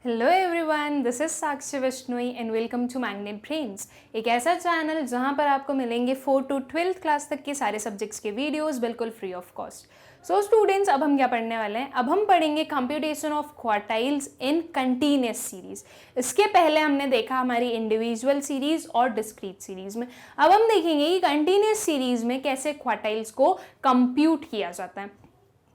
Hello everyone, this is Sakshi Vishnoi and welcome to magnet brains, एक ऐसा channel जहां पर आपको मिलेंगे 4 to 12th क्लास तक के सारे सब्जेक्ट्स के वीडियोस बिल्कुल free of cost. So students, अब हम क्या पढ़ने वाले हैं? अब हम पढ़ेंगे computation of quartiles in continuous series. इसके पहले हमने देखा हमारी इंडिविजुअल सीरीज और डिस्क्रीट सीरीज में। अब हम देखेंगे कि कंटीन्यूअस सीरीज में कैसे क्वार्टाइल्स को कंप्यूट किया जाता है।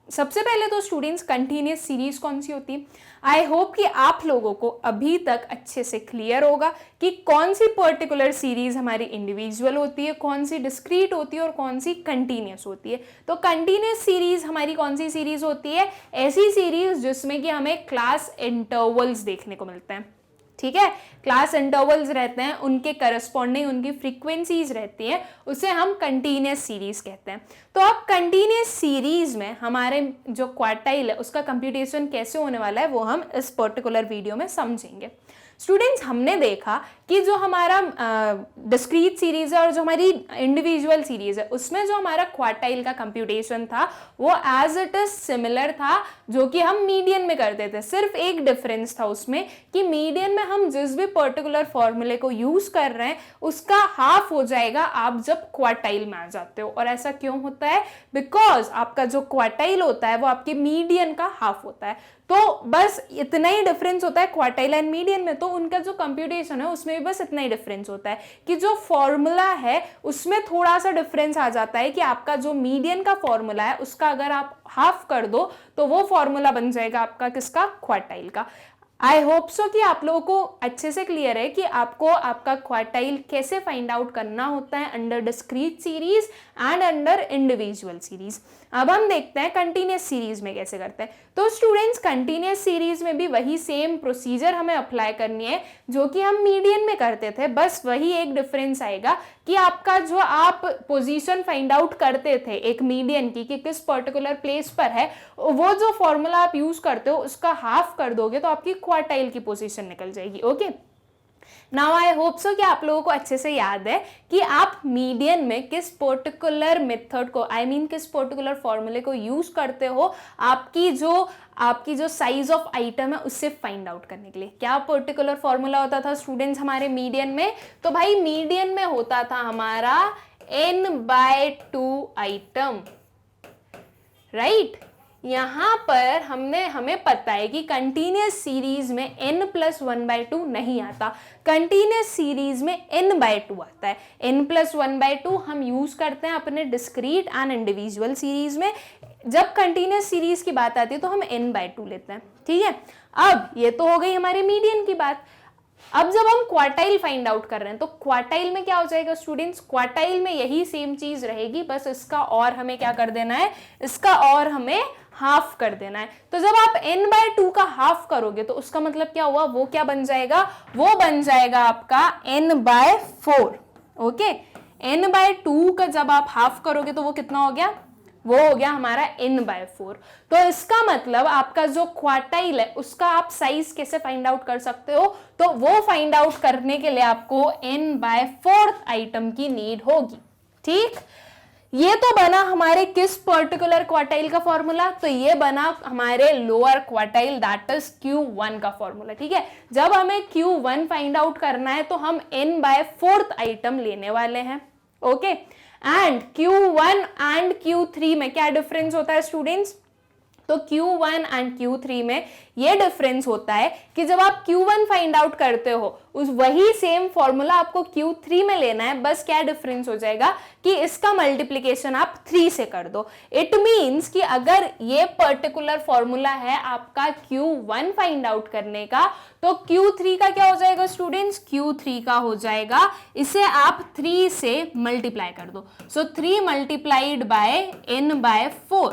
सबसे पहले तो स्टूडेंट्स, कंटीन्यूअस सीरीज कौन सी होती है? आई होप कि आप लोगों को अभी तक अच्छे से क्लियर होगा कि कौन सी पर्टिकुलर सीरीज हमारी इंडिविजुअल होती है, कौन सी डिस्क्रीट होती है और कौन सी कंटीन्यूअस होती है। तो कंटीन्यूअस सीरीज हमारी कौन सी सीरीज होती है? ऐसी सीरीज जिसमें कि हमें क्लास इंटरवल्स देखने को मिलते हैं। ठीक है, क्लास इंटरवल्स रहते हैं, उनके करस्पॉन्डिंग उनकी फ्रीक्वेंसीज रहती हैं, उसे हम कंटीन्यूअस सीरीज कहते हैं। तो अब कंटीन्यूअस सीरीज में हमारे जो क्वार्टाइल है उसका कंप्यूटेशन कैसे होने वाला है वो हम इस पर्टिकुलर वीडियो में समझेंगे। स्टूडेंट्स, हमने देखा कि जो हमारा डिस्क्रीट सीरीज है और जो हमारी इंडिविजुअल सीरीज है उसमें जो हमारा क्वार्टाइल का कंप्यूटेशन था वो एज इट इज सिमिलर था जो कि हम मीडियन में करते थे। सिर्फ एक डिफरेंस था उसमें कि मीडियन में हम जिस भी पर्टिकुलर फॉर्मूले को यूज कर रहे हैं उसका हाफ हो जाएगा आप जब क्वार्टाइल में आ जाते हो। और ऐसा क्यों होता है? बिकॉज आपका जो क्वार्टाइल होता है वो आपके मीडियन का हाफ होता है। तो बस इतना ही डिफरेंस होता है क्वार्टाइल एंड मीडियन में। तो उनका जो कंप्यूटेशन है उसमें भी बस इतना ही डिफरेंस होता है कि जो फॉर्मूला है उसमें थोड़ा सा डिफरेंस आ जाता है कि आपका जो मीडियन का फॉर्मूला है उसका अगर आप हाफ कर दो तो वो फॉर्मूला बन जाएगा आपका किसका? क्वार्टाइल का। आई होप सो कि आप लोगों को अच्छे से क्लियर है कि आपको आपका क्वार्टाइल कैसे फाइंड आउट करना होता है under discrete series and under individual series. अब हम देखते हैं कंटीन्यूअस सीरीज में कैसे करते हैं। तो स्टूडेंट्स, कंटीन्यूअस सीरीज में भी वही सेम प्रोसीजर हमें अप्लाई करनी है जो कि हम मीडियन में करते थे। बस वही एक डिफरेंस आएगा कि आपका जो आप पोजीशन फाइंड आउट करते थे एक मीडियन की कि किस पर्टिकुलर प्लेस पर है, वो जो फॉर्मूला आप यूज करते हो उसका हाफ कर दोगे तो आपकी क्वार्टाइल की पोजीशन निकल जाएगी। Okay, now I hope so कि आप लोगों को अच्छे से याद है कि आप मीडियन में किस पर्टिकुलर मेथड को किस पर्टिकुलर फॉर्मूले को यूज करते हो आपकी जो साइज ऑफ आइटम है उससे फाइंड आउट करने के लिए। क्या पर्टिकुलर फॉर्मूला होता था स्टूडेंट्स हमारे मीडियन में? तो भाई मीडियन में होता था हमारा n/2 आइटम, राइट। यहां पर हमें पता है कि कंटीन्यूअस सीरीज में n+1/2 नहीं आता, कंटीन्यूअस सीरीज में n/2 आता है। n+1/2 हम यूज करते हैं अपने डिस्क्रीट एंड इंडिविजुअल सीरीज में। जब कंटीन्यूअस सीरीज की बात आती है तो हम n/2 लेते हैं। ठीक है, अब ये तो हो गई हमारे मीडियन की बात। अब जब हम क्वार्टाइल फाइंड आउट कर रहे हैं तो क्वार्टाइल में क्या हो जाएगा स्टूडेंट्स? क्वार्टाइल में यही सेम चीज रहेगी, बस इसका और हमें क्या कर देना है? इसका और हमें हाफ कर देना है। तो जब आप n/2 का हाफ करोगे तो उसका मतलब क्या हुआ? वो क्या बन जाएगा? वो बन जाएगा आपका n/4। ओके, n/2 का जब आप हाफ करोगे तो वो कितना हो गया? वो हो गया हमारा n/4। तो इसका मतलब आपका जो क्वार्टाइल है उसका आप साइज कैसे फाइंड आउट कर सकते हो? तो वो फाइंड आउट करने के लिए आपको n/4 आइटम की नीड होगी। ठीक, ये तो बना हमारे किस पर्टिकुलर क्वार्टाइल का फॉर्मूला? तो ये बना हमारे lower quartile, that is Q1 का फॉर्मूला। ठीक है, जब हमें Q1 फाइंड आउट करना है तो हम n/4 आइटम लेने वाले हैं। Okay, and Q1 and Q3 में क्या डिफरेंस होता है स्टूडेंट्स? तो Q1 एंड Q3 में ये डिफरेंस होता है कि जब आप Q1 फाइंड आउट करते हो उस वही सेम फॉर्मूला आपको Q3 में लेना है, बस क्या डिफरेंस हो जाएगा कि इसका मल्टीप्लिकेशन आप 3 से कर दो। इट मींस कि अगर ये पर्टिकुलर फॉर्मूला है आपका Q1 फाइंड आउट करने का तो Q3 का क्या हो जाएगा स्टूडेंट्स? Q3 का हो जाएगा, इसे आप 3 से मल्टीप्लाई कर दो। सो 3 मल्टीप्लाइड बाय n/4,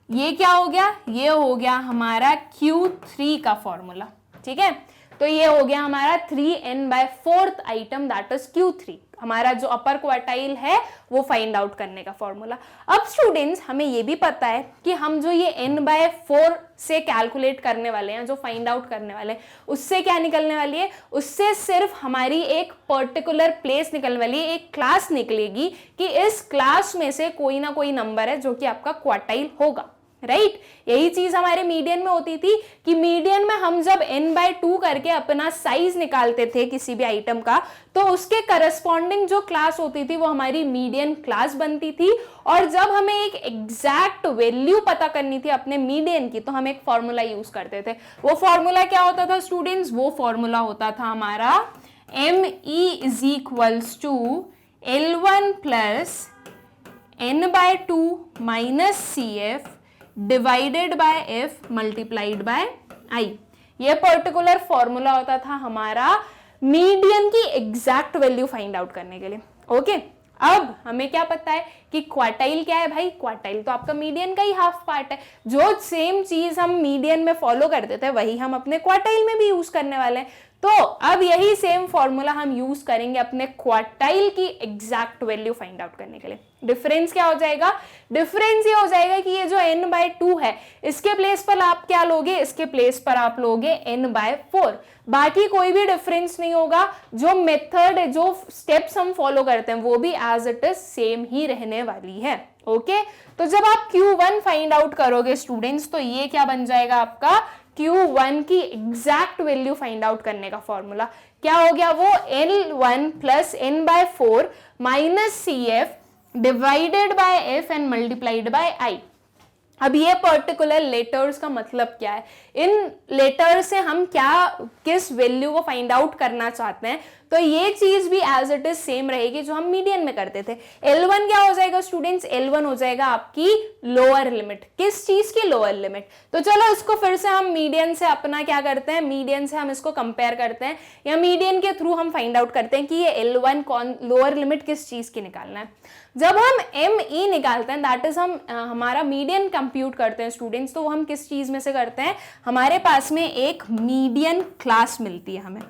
ये क्या हो गया? ये हो गया हमारा Q3 का फॉर्मूला। ठीक है, तो ये हो गया हमारा 3n/4 item, that is Q3, हमारा जो अपर क्वार्टाइल है वो फाइंड आउट करने का फॉर्मूला। अब स्टूडेंट्स, हमें ये भी पता है कि हम जो ये n/4 से कैलकुलेट करने वाले हैं, जो फाइंड आउट करने वाले हैं, उससे क्या निकलने वाली है? उससे सिर्फ हमारी एक पर्टिकुलर प्लेस निकलने वाली है, एक क्लास निकलेगी कि इस क्लास में से कोई ना कोई नंबर है जो कि आपका क्वार्टाइल होगा। राइट यही चीज हमारे मीडियन में होती थी कि मीडियन में हम जब n/2 करके अपना साइज निकालते थे किसी भी आइटम का, तो उसके करस्पॉन्डिंग जो क्लास होती थी वो हमारी मीडियन क्लास बनती थी। और जब हमें एक एग्जैक्ट वैल्यू पता करनी थी अपने मीडियन की, तो हम एक फॉर्मूला यूज करते थे। वो फॉर्मूला क्या होता था स्टूडेंट्स? वो फॉर्मूला होता था हमारा ME = L1 + n/2 - CF divided by F multiplied by I। ये पर्टिकुलर फॉर्मूला होता था हमारा मीडियन की एग्जैक्ट वैल्यू फाइंड आउट करने के लिए। ओके अब हमें क्या पता है कि क्वार्टाइल क्या है भाई? क्वार्टाइल तो आपका मीडियन का ही हाफ पार्ट है। जो सेम चीज हम मीडियन में फॉलो करते थे वही हम अपने क्वार्टाइल में भी यूज करने वाले हैं। तो अब यही सेम फॉर्मूला हम यूज करेंगे अपने क्वार्टाइल की एग्जैक्ट वैल्यू फाइंड आउट करने के लिए। डिफरेंस क्या हो जाएगा? डिफरेंस ये हो जाएगा कि ये जो n/2 है इसके प्लेस पर आप क्या लोगे? इसके प्लेस पर आप लोगे n/4। बाकी कोई भी डिफरेंस नहीं होगा। जो मेथड है, जो स्टेप्स हम फॉलो करते हैं वो भी एज इट इज सेम ही रहने वाली है। ओके तो जब आप Q1 फाइंड आउट करोगे स्टूडेंट्स, तो ये क्या बन जाएगा आपका? Q1 की एग्जैक्ट वैल्यू फाइंड आउट करने का फॉर्मूला क्या हो गया? वो L1 + n/4 - CF divided by F and multiplied by I। अब ये पर्टिकुलर लेटर्स का मतलब क्या है? इन लेटर से हम किस वैल्यू को फाइंड आउट करना चाहते हैं, तो ये चीज भी एज इट इज सेम रहेगी जो हम मीडियन में करते थे। L1 क्या हो जाएगा स्टूडेंट्स? L1 हो जाएगा आपकी लोअर लिमिट। किस चीज की लोअर लिमिट? तो चलो इसको फिर से हम मीडियन से अपना क्या करते हैं, मीडियन से हम इसको कंपेयर करते हैं या मीडियन के थ्रू हम फाइंड आउट करते हैं कि ये L1 कौन लोअर लिमिट किस चीज की निकालना है। जब हम ME निकालते हैं, दैट इज हम हमारा मीडियन कंप्यूट करते हैं स्टूडेंट्स, तो वो हम किस चीज में से करते हैं? हमारे पास में एक मीडियन क्लास मिलती है हमें,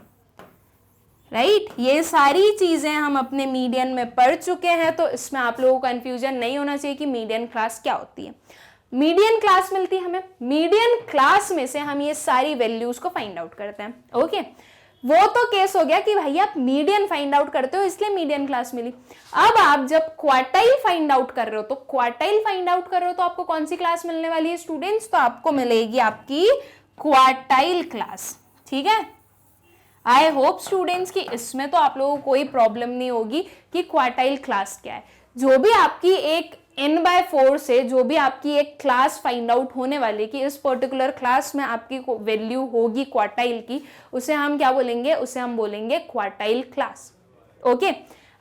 राइट ये सारी चीजें हम अपने मीडियन में पढ़ चुके हैं, तो इसमें आप लोगों को कंफ्यूजन नहीं होना चाहिए कि मीडियन क्लास क्या होती है। मीडियन क्लास मिलती है हमें, मीडियन क्लास में से हम ये सारी वैल्यूज को फाइंड आउट करते हैं। ओके वो तो केस हो गया कि भाई आप मीडियन फाइंड आउट करते हो इसलिए मीडियन क्लास मिली। अब आप जब क्वार्टाइल फाइंड आउट कर रहे हो, तो क्वार्टाइल फाइंड आउट कर रहे हो तो आपको कौन सी क्लास मिलने वाली है स्टूडेंट्स? तो आपको मिलेगी आपकी क्वार्टाइल क्लास। ठीक है, आई होप स्टूडेंट्स कि इसमें तो आप लोगों को कोई प्रॉब्लम नहीं होगी कि क्वार्टाइल क्लास क्या है। जो भी आपकी एक n/4 से जो भी आपकी एक क्लास फाइंड आउट होने वाली कि इस पर्टिकुलर क्लास में आपकी वैल्यू होगी क्वार्टाइल की, उसे हम क्या बोलेंगे? उसे हम बोलेंगे क्वार्टाइल क्लास। ओके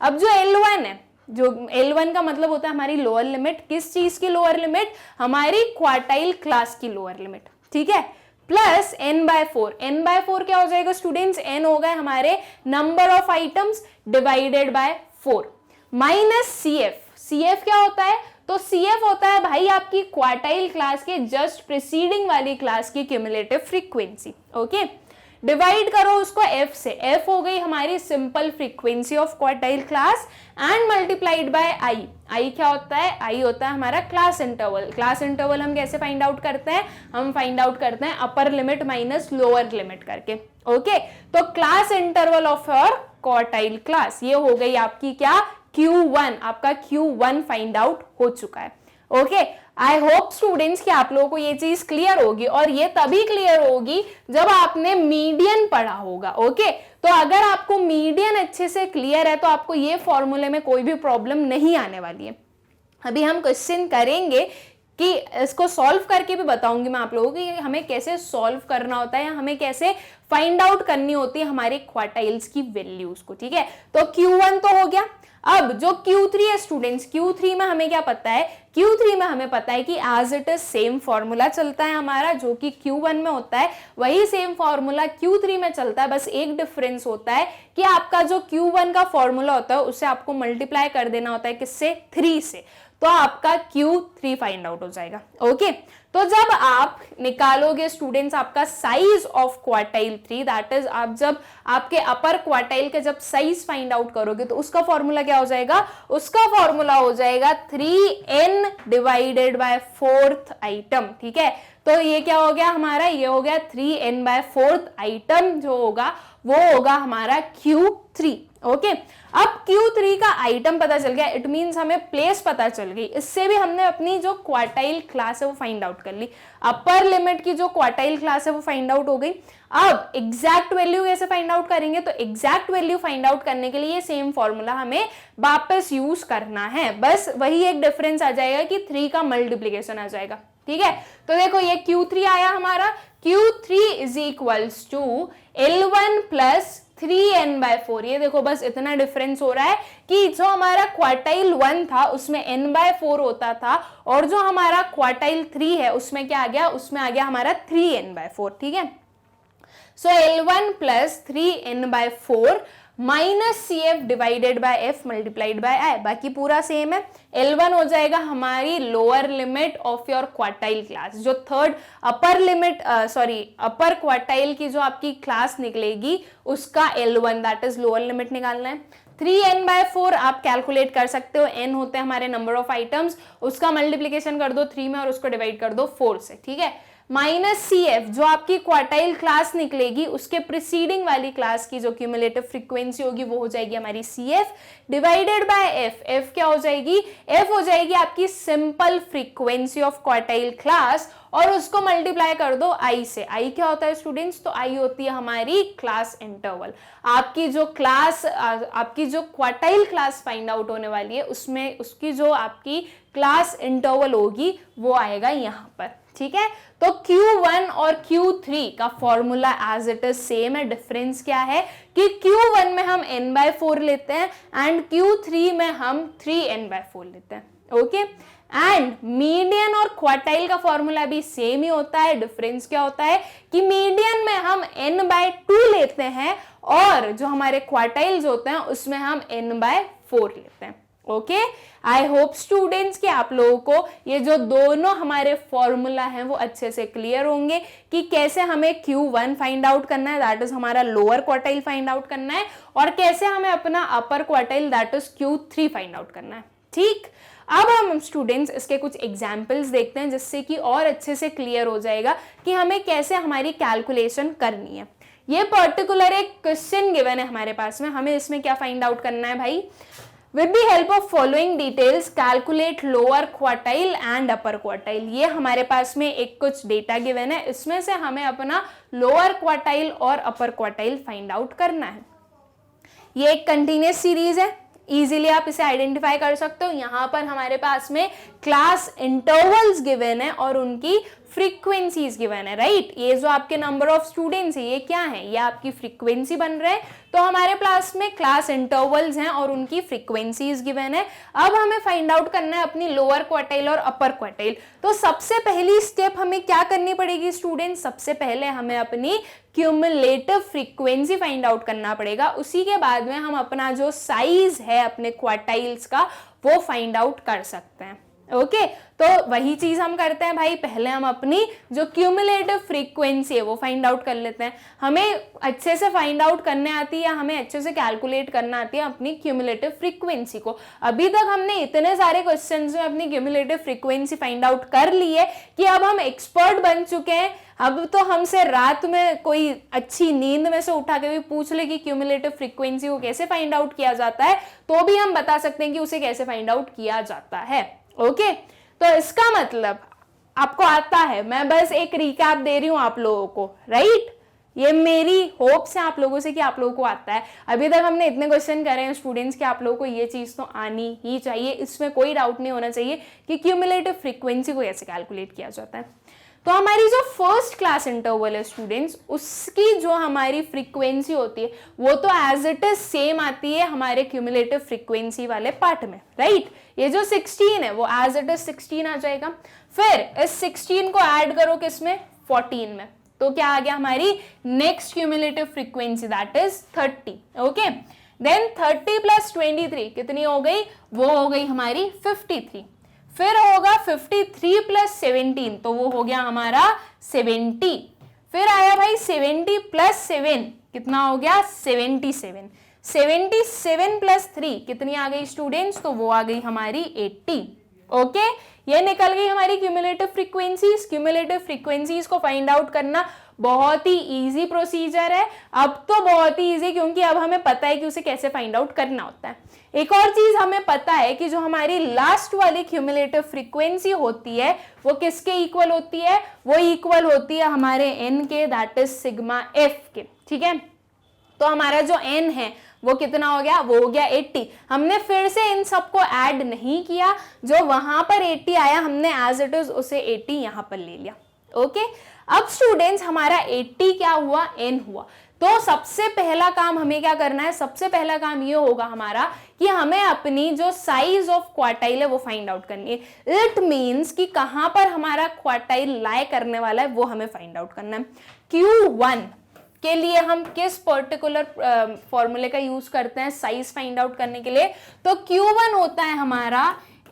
अब जो L1 है, जो L1 का मतलब होता है हमारी लोअर लिमिट। किस चीज की लोअर लिमिट? हमारी क्वार्टाइल क्लास की लोअर लिमिट। ठीक है, प्लस n/4। n/4 क्या हो जाएगा स्टूडेंट्स? n हो गए हमारे number of items divided by 4 minus CF। CF क्या होता है? तो CF होता है भाई आपकी क्वार्टाइल क्लास के जस्ट प्रीसीडिंग वाली क्लास की क्यूमुलेटिव फ्रीक्वेंसी। ओके डिवाइड करो उसको F से। F हो गई हमारी simple frequency of quartile class and multiplied by I। I क्या होता है? I होता है हमारा क्लास इंटरवल। क्लास इंटरवल हम कैसे फाइंड आउट करते हैं? हम फाइंड आउट करते हैं अपर लिमिट माइनस लोअर लिमिट करके। ओके तो class interval of your quartile class, ये हो गई आपकी क्या? Q1। आपका Q1 फाइंड आउट हो चुका है। ओके आई होप स्टूडेंट्स कि आप लोगों को ये चीज क्लियर होगी, और ये तभी क्लियर होगी जब आपने मीडियन पढ़ा होगा। ओके तो अगर आपको मीडियन अच्छे से क्लियर है तो आपको ये फॉर्मूले में कोई भी प्रॉब्लम नहीं आने वाली है। अभी हम क्वेश्चन करेंगे कि इसको सॉल्व करके भी बताऊंगी मैं आप लोगों को कि हमें कैसे सॉल्व करना होता है या हमें कैसे फाइंड आउट करनी होती है हमारे क्वार्टाइल्स की वैल्यूज को। ठीक है तो Q1 तो हो गया। अब जो Q3 है स्टूडेंट्स, Q3 में हमें क्या पता है? Q3 में हमें पता है कि as it is same formula चलता है हमारा, जो कि Q1 में होता है वही सेम फॉर्मूला Q3 में चलता है। बस एक डिफरेंस होता है कि आपका जो Q1 का फॉर्मूला होता है उसे आपको मल्टीप्लाई कर देना होता है किससे? 3 से, तो आपका Q3 फाइंड आउट हो जाएगा। ओके तो जब आप निकालोगे स्टूडेंट्स आपका size of quartile 3, that is आप जब आपके अपर क्वार्टाइल के जब साइज फाइंड आउट करोगे तो उसका फॉर्मूला क्या हो जाएगा? उसका फॉर्मूला हो जाएगा 3n divided by 4th item. ठीक है तो ये क्या हो गया हमारा, ये हो गया 3n/4 आइटम जो होगा वो होगा हमारा Q3। ओके, अब Q3 का आइटम पता चल गया, इट मीन्स हमें प्लेस पता चल गई। इससे भी हमने अपनी जो क्वार्टाइल क्लास है वो फाइंड आउट कर ली, अपर लिमिट की जो क्वार्टाइल क्लास है वो फाइंड आउट हो गई। अब एग्जैक्ट वैल्यू कैसे फाइंड आउट करेंगे, तो एग्जैक्ट वैल्यू फाइंड आउट करने के लिए सेम फॉर्मूला हमें वापस यूज करना है, बस वही एक डिफरेंस आ जाएगा कि 3 का मल्टीप्लीकेशन आ जाएगा। ठीक है, तो देखो ये Q3 आया हमारा, Q3 is equals to L1 plus 3n/4। ये देखो बस इतना डिफरेंस हो रहा है कि जो हमारा क्वार्टाइल 1 था उसमें n/4 होता था, और जो हमारा क्वार्टाइल 3 है उसमें क्या आ गया, उसमें आ गया हमारा 3n/4। ठीक है, so L1 plus 3n/4 minus CF divided by F multiplied by I, बाकी पूरा सेम है। L1 हो जाएगा हमारी lower limit of your quartile class, जो third upper limit upper quartile की जो आपकी क्लास निकलेगी उसका L1 that is lower limit निकालना है। 3n/4 आप कैलकुलेट कर सकते हो, n होते हैं हमारे नंबर ऑफ आइटम्स, उसका मल्टीप्लीकेशन कर दो 3 में और उसको डिवाइड कर दो 4 से। ठीक है, माइनस CF जो आपकी क्वार्टाइल क्लास निकलेगी उसके प्रीसीडिंग वाली क्लास की जो क्यूमुलेटिव फ्रीक्वेंसी होगी वो हो जाएगी हमारी CF divided by F। F क्या हो जाएगी, F हो जाएगी आपकी simple frequency of quartile class, और उसको मल्टीप्लाई कर दो I से। I क्या होता है स्टूडेंट्स, तो I होती है हमारी क्लास इंटरवल। आपकी जो क्लास आपकी जो क्वार्टाइल क्लास फाइंड आउट होने वाली है उसमें उसकी जो आपकी क्लास इंटरवल होगी वो आएगा यहाँ पर। ठीक है, तो Q1 और Q3 का formula as it is same है, डिफरेंस क्या है कि Q1 में हम n/4 लेते हैं एंड Q3 में हम 3n/4 लेते हैं। ओके, एंड मीडियन और क्वार्टाइल का फॉर्मूला भी सेम ही होता है, डिफरेंस क्या होता है कि मीडियन में हम n/2 लेते हैं और जो हमारे क्वार्टाइल्स होते हैं उसमें हम n/4 लेते हैं। ओके, आई होप स्टूडेंट्स कि आप लोगों को ये जो दोनों हमारे फॉर्मूला हैं वो अच्छे से क्लियर होंगे कि कैसे हमें Q1 फाइंड आउट करना है दैट इज हमारा लोअर क्वार्टाइल फाइंड आउट करना है, और कैसे हमें अपना अपर quartile that is Q3 find out करना है। ठीक, अब हम स्टूडेंट्स इसके कुछ एग्जाम्पल्स देखते हैं जिससे कि और अच्छे से क्लियर हो जाएगा कि हमें कैसे हमारी कैलकुलेशन करनी है। ये पर्टिकुलर एक क्वेश्चन गिवन है हमारे पास में, हमें इसमें क्या फाइंड आउट करना है भाई, with the help of following details calculate lower quartile and upper quartile. ये हमारे पास में एक कुछ डेटा गिवन है, इसमें से हमें अपना लोअर क्वार्टाइल और अपर क्वार्टाइल फाइंड आउट करना है। ये एक कंटिन्यूअस सीरीज है, इजीली आप इसे आइडेंटिफाई कर सकते हो। यहाँ पर हमारे पास में क्लास इंटरवल्स गिवन है और उनकी फ्रीक्वेंसीज गिवन है, राइट। ये जो आपके नंबर ऑफ स्टूडेंट्स है ये क्या है, ये आपकी फ्रीक्वेंसी बन रहे हैं, तो हमारे पास में क्लास इंटरवल्स हैं और उनकी फ्रीक्वेंसीज गिवन है। अब हमें फाइंड आउट करना है अपनी लोअर क्वार्टाइल और अपर क्वार्टाइल। तो सबसे पहली स्टेप हमें क्या करनी पड़ेगी स्टूडेंट, सबसे पहले हमें अपनी क्यूमुलेटिव फ्रीक्वेंसी फाइंड आउट करना पड़ेगा, उसी के बाद में हम अपना जो साइज है अपने क्वार्टाइल्स का वो फाइंड आउट कर सकते हैं। ओके, तो वही चीज हम करते हैं भाई, पहले हम अपनी जो क्यूमुलेटिव फ्रीक्वेंसी है वो फाइंड आउट कर लेते हैं। हमें अच्छे से फाइंड आउट करने आती है या हमें अच्छे से कैलकुलेट करना आती है अपनी क्यूमुलेटिव फ्रीक्वेंसी को। अभी तक हमने इतने सारे क्वेश्चंस में अपनी क्यूमुलेटिव फ्रीक्वेंसी फाइंड आउट कर ली है कि अब हम एक्सपर्ट बन चुके हैं। अब तो हमसे रात में कोई अच्छी नींद में से उठा के भी पूछ ले कि क्यूमुलेटिव फ्रीक्वेंसी को कैसे फाइंड आउट किया जाता है, तो भी हम बता सकते हैं कि उसे कैसे फाइंड आउट किया जाता है। ओके, तो इसका मतलब आपको आता है, मैं बस एक रिकैप दे रही हूं आप लोगों को, राइट। ये मेरी होप्स है आप लोगों से कि आप लोगों को आता है। अभी तक हमने इतने क्वेश्चन करे हैं स्टूडेंट्स कि आप लोगों को ये चीज तो आनी ही चाहिए, इसमें कोई डाउट नहीं होना चाहिए कि क्यूमुलेटिव फ्रीक्वेंसी को कैसे कैलकुलेट किया जाता है। तो हमारी जो फर्स्ट क्लास इंटरवल है स्टूडेंट्स, उसकी जो हमारी फ्रीक्वेंसी होती है वो तो एज इट इज सेम आती है हमारे क्यूमुलेटिव फ्रीक्वेंसी वाले पार्ट में, राइट। ये जो 16 है वो एज इट इज 16 आ जाएगा। फिर इस 16 को ऐड करो किसमें, 14 में, तो क्या आ गया हमारी next cumulative frequency that is 30। Okay, then 30 plus 23 कितनी हो गई, वो हो गई हमारी 53। फिर होगा 53 प्लस 17, तो वो हो गया हमारा 70। फिर आया भाई 70 प्लस 7 कितना हो गया 77। 77 प्लस 3 कितनी आ गई स्टूडेंट्स, तो वो आ गई हमारी 80। ओके, ये निकल गई हमारी क्यूमुलेटिव फ्रीक्वेंसीज। क्यूमुलेटिव फ्रीक्वेंसीज को फाइंड आउट करना बहुत ही इजी प्रोसीजर है। अब तो बहुत ही इजी, क्योंकि अब हमें पता है कि उसे कैसे फाइंड आउट करना होता है। एक और चीज हमें पता है कि जो हमारी लास्ट वाली क्यूमुलेटिव फ्रीक्वेंसी होती है वो किसके इक्वल होती है, वो इक्वल होती है हमारे n के, दैट इज सिग्मा f के। ठीक है, तो हमारा जो n है वो कितना हो गया, वो हो गया 80। हमने फिर से इन सबको ऐड नहीं किया, जो वहां पर 80 आया हमने एज इट इज उसे 80 यहां पर ले लिया। ओके, अब स्टूडेंट्स हमारा 80 क्या हुआ, n हुआ। तो सबसे पहला काम हमें क्या करना है, सबसे पहला काम ये होगा हमारा कि हमें अपनी जो साइज ऑफ क्वार्टाइल है वो फाइंड आउट करनी है। इट मींस कि कहां पर हमारा क्वार्टाइल लाई करने वाला है वो हमें फाइंड आउट करना है। Q1 के लिए हम किस पर्टिकुलर फॉर्मूले का यूज करते हैं साइज फाइंड आउट करने के लिए, तो Q1 होता है हमारा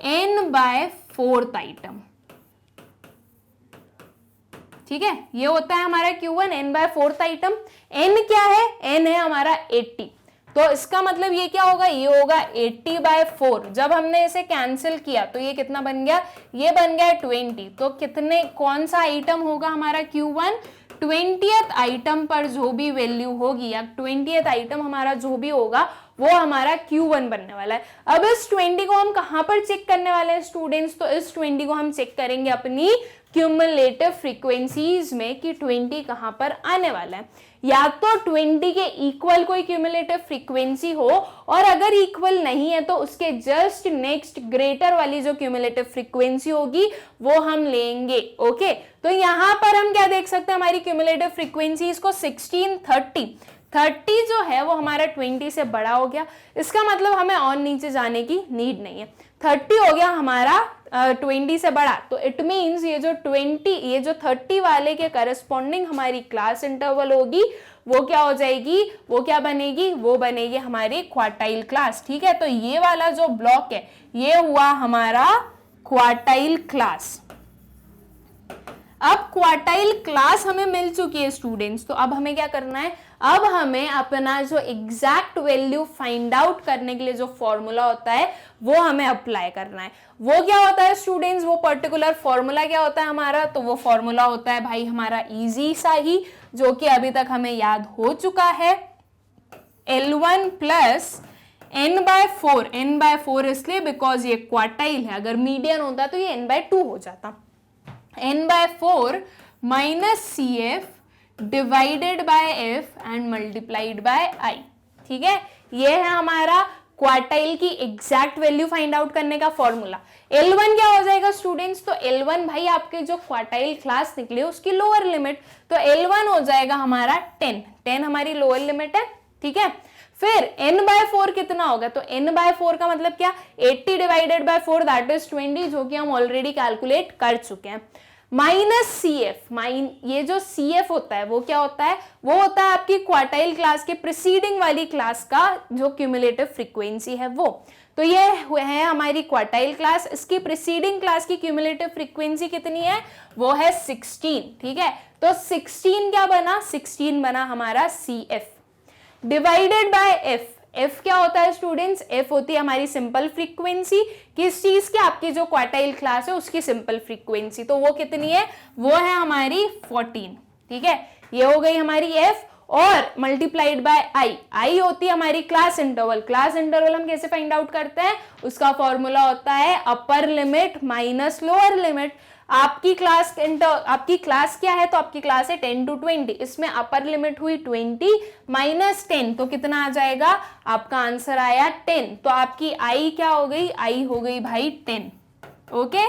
n/4 आइटम। ठीक है, ये होता है हमारा Q1 n/4 आइटम। n क्या है, n है हमारा 80, तो इसका मतलब ये क्या होगा, ये होगा 80/4। जब हमने इसे कैंसिल किया तो ये कितना बन गया, ये बन गया 20। तो कितने, कौन सा आइटम होगा हमारा Q1, 20th आइटम पर जो भी वैल्यू होगी या 20th आइटम हमारा जो भी होगा वो हमारा Q1 बनने वाला है। अब इस 20 को हम कहां पर चेक करने वाले हैं स्टूडेंट्स, तो इस 20 को हम चेक करेंगे अपनी क्यूमुलेटिव फ्रीक्वेंसीज में कि 20 कहां पर आने वाला है। या तो 20 के इक्वल कोई क्यूमुलेटिव फ्रीक्वेंसी हो, और अगर इक्वल नहीं है तो उसके जस्ट नेक्स्ट ग्रेटर वाली जो क्यूमुलेटिव फ्रीक्वेंसी होगी वो हम लेंगे। ओके, तो यहां पर हम क्या देख सकते हैं, हमारी क्यूमुलेटिव फ्रीक्वेंसीज को 16, 30 जो है वो हमारा 20 से बड़ा हो गया। इसका मतलब हमें और नीचे जाने की नीड नहीं है। 30 हो गया हमारा 20 से बड़ा, तो इट मीन्स ये जो 30 वाले के करस्पॉन्डिंग हमारी क्लास इंटरवल होगी वो क्या हो जाएगी, वो क्या बनेगी, वो बनेगी हमारी क्वार्टाइल क्लास। ठीक है, तो ये वाला जो ब्लॉक है ये हुआ हमारा क्वार्टाइल क्लास। अब क्वार्टाइल क्लास हमें मिल चुकी है स्टूडेंट्स, तो अब हमें क्या करना है, अब हमें अपना जो एग्जैक्ट वैल्यू फाइंड आउट करने के लिए जो फॉर्मूला होता है वो हमें अप्लाई करना है। वो क्या होता है स्टूडेंट्स, वो पर्टिकुलर फॉर्मूला क्या होता है हमारा, तो वो फॉर्मूला होता है भाई हमारा इजी सा ही, जो कि अभी तक हमें याद हो चुका है, L1 प्लस n/4। n/4 इसलिए बिकॉज ये क्वार्टाइल है, अगर मीडियन होता तो ये n/2 हो जाता। n/4 minus CF divided by F and multiplied by I। ठीक है, ये है हमारा क्वार्टाइल की एग्जैक्ट वैल्यू फाइंड आउट करने का फॉर्मूला। L1 क्या हो जाएगा स्टूडेंट्स, तो L1 भाई आपके जो क्वार्टाइल क्लास निकले उसकी लोअर लिमिट, तो L1 हो जाएगा हमारा 10 हमारी लोअर लिमिट है। ठीक है, फिर n/4 कितना होगा, तो n/4 का मतलब क्या, 80 डिवाइडेड बाय 4 दैट इज 20, जो कि हम ऑलरेडी कैलकुलेट कर चुके हैं। माइनस CF, ये जो CF होता है वो क्या होता है, वो होता है आपकी क्वार्टाइल क्लास के प्रीसीडिंग वाली क्लास का जो क्यूमुलेटिव फ्रीक्वेंसी है वो। तो ये है हमारी क्वार्टाइल क्लास, इसकी प्रीसीडिंग क्लास की क्यूमुलेटिव फ्रीक्वेंसी कितनी है, वो है 16। ठीक है, तो 16 क्या बना, 16 बना हमारा CF डिवाइडेड बाय F क्या होता है स्टूडेंट्स, F होती है हमारी सिंपल फ्रीक्वेंसी, किस चीज की, आपकी जो क्वार्टाइल क्लास है उसकी सिंपल फ्रीक्वेंसी, तो वो कितनी है, वो है हमारी 14। ठीक है, ये हो गई हमारी F, और मल्टीप्लाइड बाय I होती है हमारी क्लास इंटरवल। क्लास इंटरवल हम कैसे फाइंड आउट करते हैं, उसका फॉर्मूला होता है अपर लिमिट माइनस लोअर लिमिट। आपकी क्लास क्या है, तो आपकी क्लास है 10 to 20, इसमें अपर लिमिट हुई 20 माइनस 10, तो कितना आ जाएगा, आपका आंसर आया 10। तो आपकी आई क्या हो गई, आई हो गई भाई 10। ओके,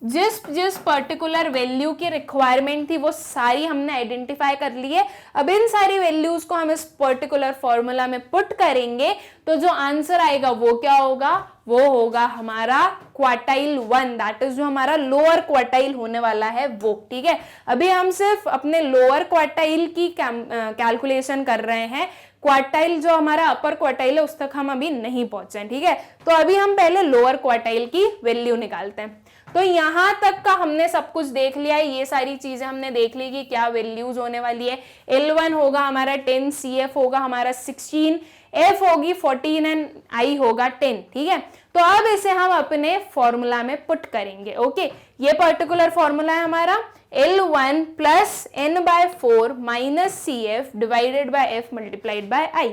जिस पर्टिकुलर वैल्यू की रिक्वायरमेंट थी वो सारी हमने आइडेंटिफाई कर ली है। अब इन सारी वैल्यूज को हम इस पर्टिकुलर फॉर्मूला में पुट करेंगे तो जो आंसर आएगा वो क्या होगा, वो होगा हमारा क्वार्टाइल 1, दैट इज जो हमारा लोअर क्वार्टाइल होने वाला है वो। ठीक है, अभी हम सिर्फ अपने लोअर क्वार्टाइल की कैलकुलेशन कर रहे हैं, क्वार्टाइल जो हमारा अपर क्वार्टाइल है उस तक हम अभी नहीं पहुंचे। ठीक है, तो अभी हम पहले लोअर क्वार्टाइल की वैल्यू निकालते हैं। तो यहाँ तक का हमने सब कुछ देख लिया है, ये सारी चीजें हमने देख ली कि क्या वैल्यूज होने वाली है। L1 होगा हमारा 10, CF होगा हमारा 16, F होगी 14 एंड I होगा 10। ठीक है, तो अब इसे हम अपने फॉर्मूला में पुट करेंगे। ओके, ये पर्टिकुलर फॉर्मूला है हमारा L1 plus n/4 minus CF divided by F multiplied by I।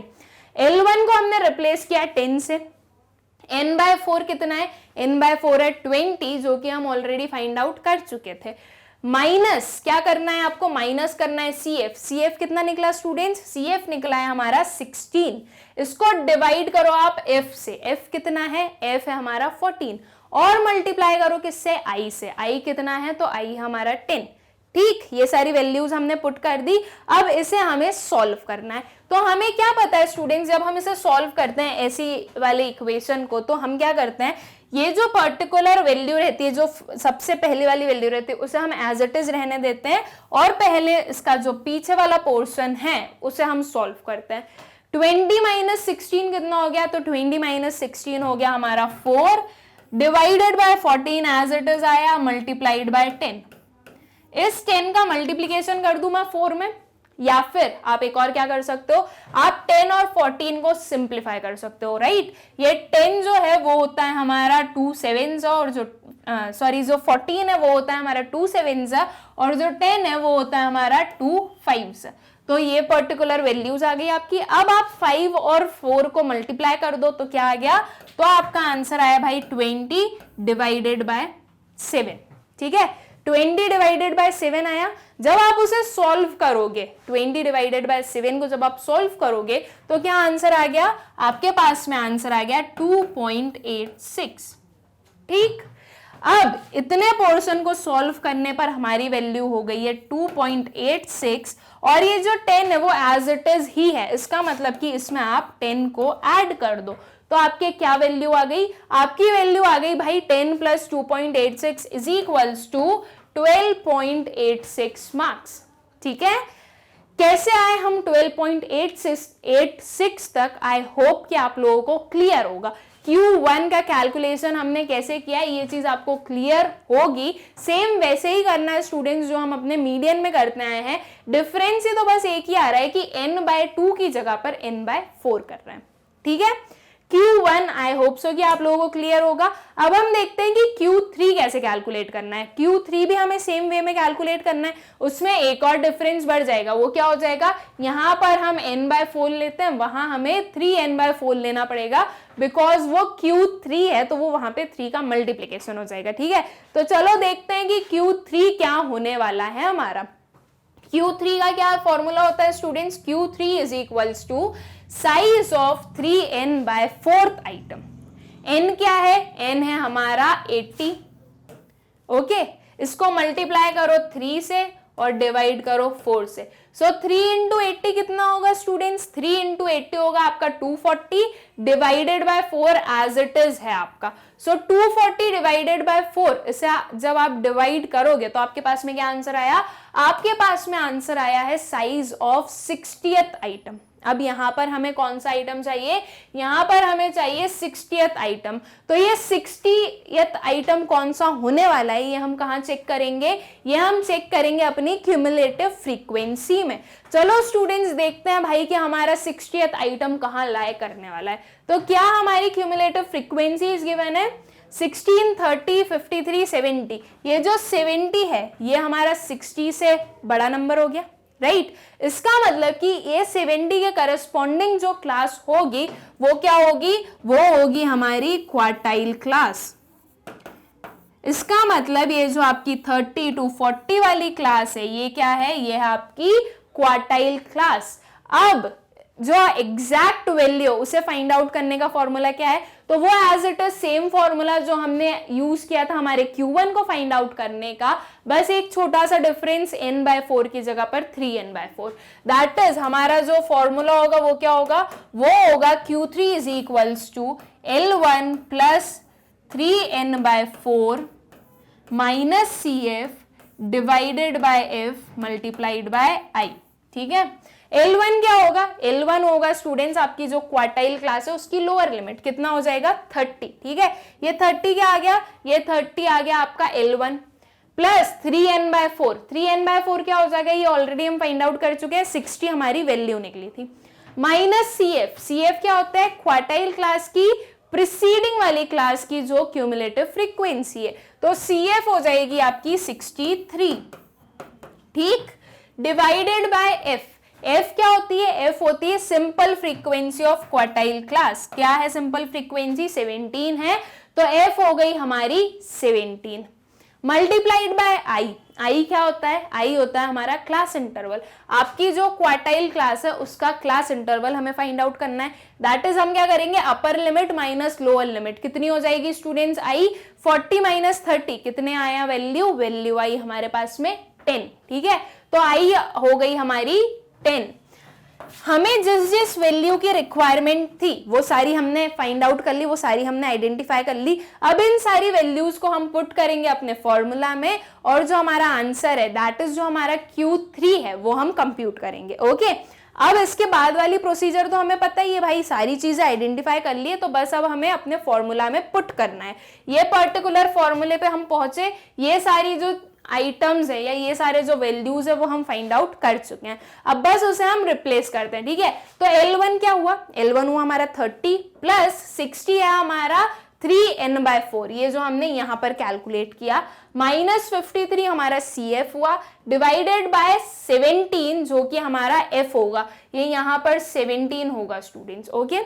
L1 को हमने रिप्लेस किया 10 से, n/4 कितना है, n/4 है 20, जो कि हम ऑलरेडी फाइंड आउट कर चुके थे। माइनस क्या करना है आपको, माइनस करना है CF कितना निकला स्टूडेंट्स, CF निकला है हमारा 16। इसको डिवाइड करो आप F से, F कितना है, F है हमारा 14, और मल्टीप्लाई करो किससे, I से, I कितना है, तो I हमारा 10। ठीक, ये सारी वैल्यूज हमने पुट कर दी। अब इसे हमें सॉल्व करना है। तो हमें क्या पता है स्टूडेंट्स, जब हम इसे सॉल्व करते हैं ऐसी वाले इक्वेशन को, तो हम क्या करते हैं, ये जो पर्टिकुलर वैल्यू रहती है, जो सबसे पहली वाली वैल्यू रहती है, उसे हम एज इट इज रहने देते हैं, और पहले इसका जो पीछे वाला पोर्शन है उसे हम सॉल्व करते हैं। 20 माइनस 16 कितना हो गया, तो 20 माइनस 16 हो गया हमारा 4 divided by 14 as it is आया, मल्टीप्लाइड बाय 10। इस 10 का मल्टीप्लीकेशन कर दूं मैं 4 में, या फिर आप एक और क्या कर सकते हो, आप 10 और 14 को सिंप्लीफाई कर सकते हो, राइट। ये 10 जो है वो होता है हमारा 2 7s, और जो जो 14 है वो होता है हमारा 2 7s, और जो 10 है वो होता है हमारा 2 5s। तो ये पर्टिकुलर वैल्यूज आ गई आपकी। अब आप 5 और 4 को मल्टीप्लाई कर दो, तो क्या आ गया, तो आपका आंसर आया भाई 20 डिवाइडेड बाय 7। ठीक है, 20 डिवाइडेड बाय 7 आया। जब आप उसे सॉल्व करोगे, 20 डिवाइडेड बाय 7 को जब आप सॉल्व करोगे, तो क्या आंसर आ गया, आपके पास में आंसर आ गया 2.86। ठीक, अब इतने पोर्शन को सॉल्व करने पर हमारी वैल्यू हो गई है 2.86, और ये जो 10 है वो एज इट इज ही है। इसका मतलब कि इसमें आप 10 को ऐड कर दो, तो आपके क्या वैल्यू आ गई, आपकी वैल्यू आ गई भाई 10 plus 2.86 is equals to 12.86 marks. ठीक है, कैसे आए हम 12.86 तक, आई होप कि आप लोगों को क्लियर होगा। Q1 का कैलकुलेशन हमने कैसे किया, ये चीज आपको क्लियर होगी। सेम वैसे ही करना है स्टूडेंट्स जो हम अपने मीडियन में करते आए हैं। डिफरेंस ही तो बस एक ही आ रहा है कि n/2 की जगह पर n/4 कर रहे हैं। ठीक है, Q1 आई होप सो कि आप लोगों को क्लियर होगा। अब हम देखते हैं कि Q3 कैसे कैलकुलेट करना है। Q3 भी हमें सेम वे में कैलकुलेट करना है, उसमें एक और डिफरेंस बढ़ जाएगा। वो क्या हो जाएगा, यहाँ पर हम n/4 लेते हैं, वहां हमें 3n/4 लेना पड़ेगा, बिकॉज वो Q3 है, तो वो वहां पे 3 का मल्टीप्लीकेशन हो जाएगा। ठीक है, तो चलो देखते हैं कि Q3 क्या होने वाला है हमारा। Q3 का क्या फॉर्मूला होता है students, Q3 is equals to size of 3n/4 item. n क्या है, n है हमारा 80। ओके, इसको मल्टीप्लाई करो 3 से और डिवाइड करो 4 से। सो 3 इंटू 80 कितना होगा स्टूडेंट्स, 3 इंटू 80 होगा आपका 240 divided by 4 as it is है आपका। सो 240 डिवाइडेड बाय 4, इसे जब आप डिवाइड करोगे तो आपके पास में क्या आंसर आया, आपके पास में आंसर आया है साइज ऑफ 60th आइटम। अब यहां पर हमें कौन सा आइटम चाहिए, यहां पर हमें चाहिए 60th आइटम। तो ये 60th आइटम कौन सा होने वाला है, ये हम कहां चेक करेंगे, ये हम चेक करेंगे अपनी क्यूमुलेटिव फ्रीक्वेंसी में। चलो स्टूडेंट्स देखते हैं भाई कि हमारा 60th आइटम कहां लाए करने वाला है। तो क्या हमारी क्यूमुलेटिव फ्रीक्वेंसी इज गिवन है 16, 30, 53, 70। ये जो 70 है ये हमारा 60 से बड़ा नंबर हो गया, राइट। इसका मतलब कि ये 70 के करस्पॉन्डिंग जो क्लास होगी वो क्या होगी, वो होगी हमारी क्वार्टाइल क्लास। इसका मतलब ये जो आपकी 30 to 40 वाली क्लास है, ये क्या है, ये है आपकी क्वार्टाइल क्लास। अब जो एग्जैक्ट वैल्यू उसे फाइंड आउट करने का फॉर्मूला क्या है, तो वो as it is same formula जो हमने यूज किया था हमारे Q1 को फाइंड आउट करने का, बस एक छोटा सा डिफरेंस n/4 की जगह पर 3n/4। दैट इज हमारा जो फॉर्मूला होगा वो क्या होगा, वो होगा Q3 is equals to L1 plus 3n/4 minus CF divided by F multiplied by I। ठीक है, L1 क्या होगा, L1 होगा स्टूडेंट्स आपकी जो क्वार्टाइल क्लास है उसकी लोअर लिमिट, कितना हो जाएगा 30, ठीक है। ये 30 क्या आ गया, ये 30 आ गया आपका L1 प्लस 3n/4, 3n/4 क्या हो जाएगा, ये ऑलरेडी हम फाइंड आउट कर चुके हैं, 60 हमारी वैल्यू निकली थी, माइनस CF, CF क्या होता है, क्वार्टाइल क्लास की प्रीसीडिंग वाली क्लास की जो क्यूमुलेटिव फ्रीक्वेंसी है, तो CF हो जाएगी आपकी 63, ठीक, डिवाइडेड बाय F क्या होती है, F होती है simple frequency of quartile class, क्या है सिंपल फ्रीक्वेंसी 17 है, तो F हो गई हमारी 17 मल्टीप्लाइड बाय I क्या होता है, I होता है हमारा क्लास इंटरवल, आपकी जो क्वार्टाइल क्लास है उसका क्लास इंटरवल हमें फाइंड आउट करना है, दैट इज हम क्या करेंगे, अपर लिमिट माइनस लोअर लिमिट, कितनी हो जाएगी स्टूडेंट्स I, 40 माइनस 30 कितने आया वैल्यू आई हमारे पास में 10, ठीक है, तो I हो गई हमारी 10। हमें जिस जिस वैल्यू की रिक्वायरमेंट थी वो सारी हमने फाइंड आउट कर ली, वो सारी हमने आइडेंटिफाई कर ली, अब इन सारी वैल्यूज को हम पुट करेंगे अपने फॉर्मूला में और जो हमारा आंसर है दैट इज जो हमारा Q3 है वो हम कंप्यूट करेंगे, ओके। अब इसके बाद वाली प्रोसीजर तो हमें पता ही है भाई, सारी चीजें आइडेंटिफाई कर लिए, तो बस अब हमें अपने फॉर्मूला में पुट करना है, ये पर्टिकुलर फॉर्मूले पे हम पहुंचे, ये सारी जो आइटम्स है या ये सारे जो वैल्यूज है वो हम फाइंड आउट कर चुके हैं, अब बस उसे हम रिप्लेस करते हैं, ठीक है। तो L1 क्या हुआ, L1 हुआ हमारा 30 प्लस 60 है हमारा 3n/4, ये जो हमने यहाँ पर कैलकुलेट किया, माइनस 53 हमारा CF हुआ, डिवाइडेड बाय 17 जो कि हमारा F होगा, ये यहाँ पर 17 होगा स्टूडेंट्स, ओके,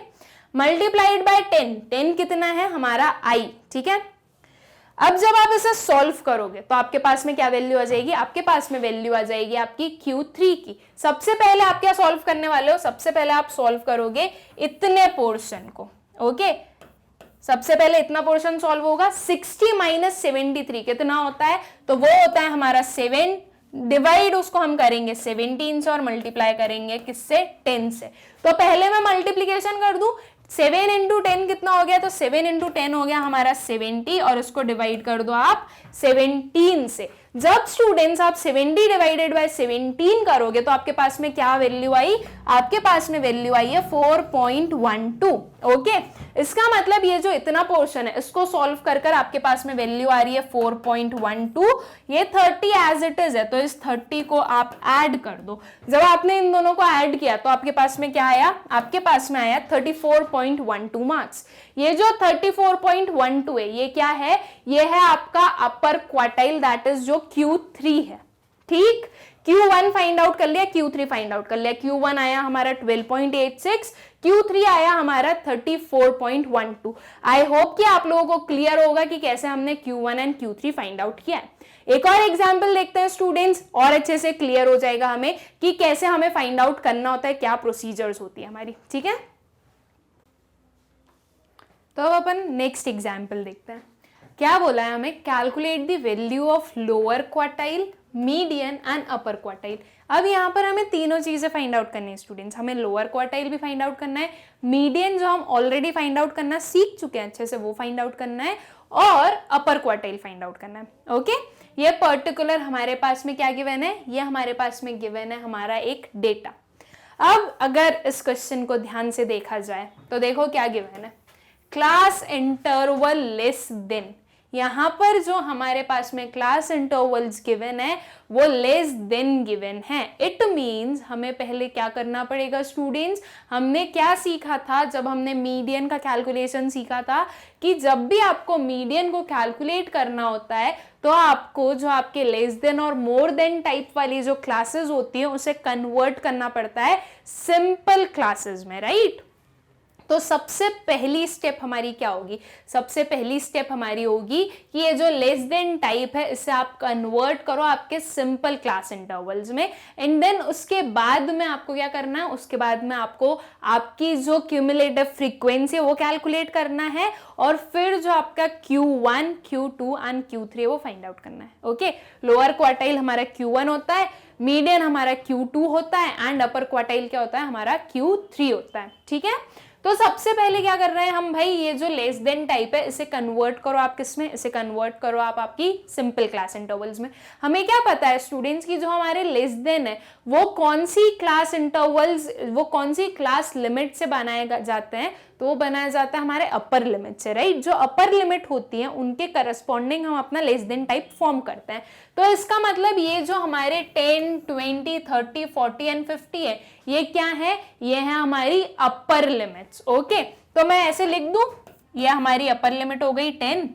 मल्टीप्लाइड बाय 10 कितना है हमारा I, ठीक है। अब जब आप इसे सॉल्व करोगे तो आपके पास में क्या वैल्यू आ जाएगी, आपके पास में वैल्यू आ जाएगी आपकी Q3 की। सबसे पहले आप क्या सॉल्व करने वाले हो, सबसे पहले आप सॉल्व करोगे इतने पोर्शन को, ओके, सबसे पहले इतना पोर्शन सॉल्व होगा, 60 माइनस 73 कितना होता है, तो वो होता है हमारा 7, डिवाइड उसको हम करेंगे 17 से और मल्टीप्लाई करेंगे किससे, 10 से। तो पहले मैं मल्टीप्लीकेशन कर दूं, 7 इंटू 10 कितना हो गया, तो 7 इंटू 10 हो गया हमारा 70 और उसको डिवाइड कर दो आप 17 से। जब स्टूडेंट्स आप 70 डिवाइडेड बाय 17 करोगे तो आपके पास में क्या वैल्यू आई, आपके पास में वैल्यू आई है 4.12, ओके। इसका मतलब ये जो इतना पोर्शन है इसको सॉल्व कर कर आपके पास में वैल्यू आ रही है 4.12, ये 30 एज इट इज है, तो इस 30 को आप ऐड कर दो, जब आपने इन दोनों को ऐड किया तो आपके पास में क्या आया, आपके पास में आया 34.12 मार्क्स। ये जो 34.12 है ये क्या है, ये है आपका अपर क्वार्टाइल, दैट इज जो Q3 है, ठीक। Q1 फाइंड आउट कर लिया, Q3 फाइंड आउट कर लिया, Q1 आया हमारा 12.86, Q3 आया हमारा 34.12। आई होप कि आप लोगों को क्लियर होगा कि कैसे हमने Q1 and Q3 find out किया है। एक और एग्जाम्पल देखते हैं स्टूडेंट्स, और अच्छे से क्लियर हो जाएगा हमें कि कैसे हमें फाइंड आउट करना होता है, क्या प्रोसीजर्स होती है हमारी, ठीक है। तो अब अपन नेक्स्ट एग्जाम्पल देखते हैं, क्या बोला है हमें, calculate the value of lower quartile, median and upper quartile. अब यहाँ पर हमें तीनों चीजें फाइंड आउट करनी है स्टूडेंट्स, हमें लोअर क्वार्टाइल भी फाइंड आउट करना है, मीडियन जो हम ऑलरेडी फाइंड आउट करना सीख चुके हैं अच्छे से वो फाइंड आउट करना है, और अपर क्वार्टाइल फाइंड आउट करना है, ओके। ये पर्टिकुलर हमारे पास में क्या गिवन है, ये हमारे पास में गिवन है हमारा एक डेटा। अब अगर इस क्वेश्चन को ध्यान से देखा जाए तो देखो क्या गिवन है, क्लास इंटरवल लेस देन, यहाँ पर जो हमारे पास में क्लास इंटरवल्स गिवन है वो लेस देन गिवन है। इट मीन्स हमें पहले क्या करना पड़ेगा स्टूडेंट्स, हमने क्या सीखा था जब हमने मीडियन का कैलकुलेशन सीखा था, कि जब भी आपको मीडियन को कैलकुलेट करना होता है तो आपको जो आपके लेस देन और मोर देन टाइप वाली जो क्लासेस होती है उसे कन्वर्ट करना पड़ता है सिंपल क्लासेस में, राइट। तो सबसे पहली स्टेप हमारी क्या होगी, सबसे पहली स्टेप हमारी होगी कि ये जो लेस देन टाइप है इसे आप कन्वर्ट करो आपके सिंपल क्लास इंटरवल्स में, एंड देन उसके बाद में आपको क्या करना है, उसके बाद में आपको आपकी जो क्यूमुलेटिव फ्रीक्वेंसी है वो कैलकुलेट करना है, और फिर जो आपका Q1, Q2 एंड Q3 वो फाइंड आउट करना है, ओके। लोअर क्वार्टाइल हमारा Q1 होता है, मीडियन हमारा Q2 होता है, एंड अपर क्वार्टाइल क्या होता है हमारा Q3 होता है, ठीक है। तो सबसे पहले क्या कर रहे हैं हम भाई, ये जो लेस देन टाइप है इसे कन्वर्ट करो आप किसमें, इसे कन्वर्ट करो आप आपकी सिंपल क्लास इंटरवल्स में। हमें क्या पता है स्टूडेंट्स की जो हमारे लेस देन है वो कौन सी क्लास इंटरवल्स, वो कौन सी क्लास लिमिट से बनाए जाते हैं, तो वो बनाया जाता है हमारे अपर लिमिट से, राइट। जो अपर लिमिट होती है उनके करस्पॉन्डिंग हम अपना लेस देन टाइप फॉर्म करते हैं। तो इसका मतलब ये जो हमारे 10, 20, 30, 40 एंड 50 है, ये क्या है, ये है हमारी अपर लिमिट्स। ओके, तो मैं ऐसे लिख दूं, ये हमारी अपर लिमिट हो गई 10,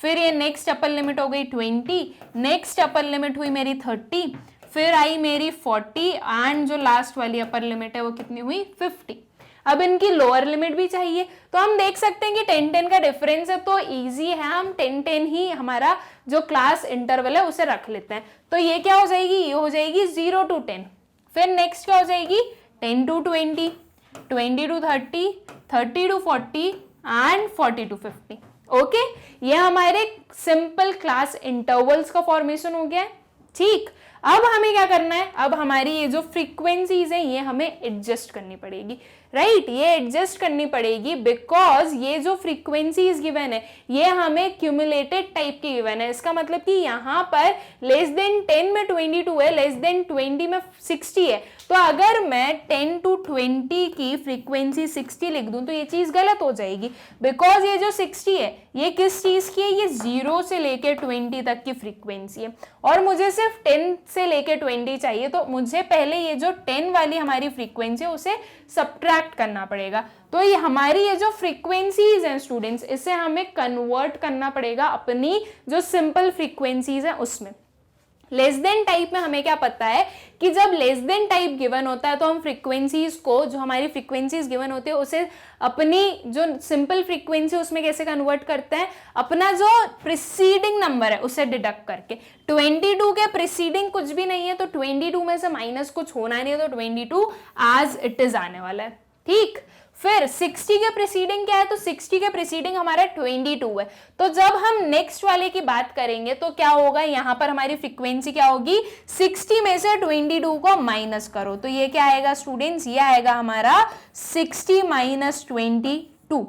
फिर ये नेक्स्ट अपर लिमिट हो गई 20, नेक्स्ट अपर लिमिट हुई मेरी 30, फिर आई मेरी 40 एंड जो लास्ट वाली अपर लिमिट है वो कितनी हुई 50। अब इनकी लोअर लिमिट भी चाहिए, तो हम देख सकते हैं कि 10-10 का डिफरेंस है, तो इजी है, हम 10-10 ही हमारा जो क्लास इंटरवल है उसे रख लेते हैं। तो ये क्या हो जाएगी, ये हो जाएगी 0 to 10, फिर नेक्स्ट क्या हो जाएगी 10 to 20, 20 to 30, 30 to 40 and 40 to 50। Okay, ये हमारे सिंपल क्लास इंटरवल्स का फॉर्मेशन हो गया है, ठीक। अब हमें क्या करना है, अब हमारी ये जो फ्रीक्वेंसीज है ये हमें एडजस्ट करनी पड़ेगी, राइट। ये एडजस्ट करनी पड़ेगी बिकॉज ये जो फ्रीक्वेंसीज गिवन है ये हमें क्यूमुलेटेड टाइप की गिवन है। इसका मतलब कि यहाँ पर लेस देन 10 में 22 है, लेस देन 20 में 60 है। तो अगर मैं 10 to 20 की फ्रीक्वेंसी 60 लिख दूं तो ये चीज गलत हो जाएगी, बिकॉज ये जो 60 है ये किस चीज की है, ये 0 से लेकर 20 तक की फ्रीक्वेंसी है और मुझे सिर्फ 10 से लेकर 20 चाहिए। तो मुझे पहले ये जो 10 वाली हमारी फ्रीक्वेंसी है उसे सब्ट्रैक्ट करना पड़ेगा। तो ये हमारी ये जो फ्रीक्वेंसीज हैं स्टूडेंट्स, इसे हमें कन्वर्ट करना पड़ेगा अपनी जो सिंपल फ्रीक्वेंसीज हैं उसमें। लेस देन टाइप में हमें क्या पता है कि जब लेस देन टाइप गिवन होता है तो हम फ्रीक्वेंसीज को, जो हमारी फ्रीक्वेंसीज गिवन होती है उसे अपनी जो सिंपल फ्रीक्वेंसी उसमें कैसे कन्वर्ट करते हैं, अपना जो प्रीसीडिंग नंबर है उसे डिडक्ट करके। 22 के प्रीसीडिंग कुछ भी नहीं है तो 22 में से माइनस कुछ होना नहीं है, तो 22 एज इट इज आने वाला है, ठीक। फिर 60 के प्रीसीडिंग क्या है, तो 60 के प्रीसीडिंग हमारा 22 है। तो जब हम नेक्स्ट वाले की बात करेंगे तो क्या होगा, यहाँ पर हमारी फ्रीक्वेंसी क्या होगी, 60 में से 22 को माइनस करो तो ये क्या आएगा स्टूडेंट्स, ये आएगा हमारा 60 माइनस 22,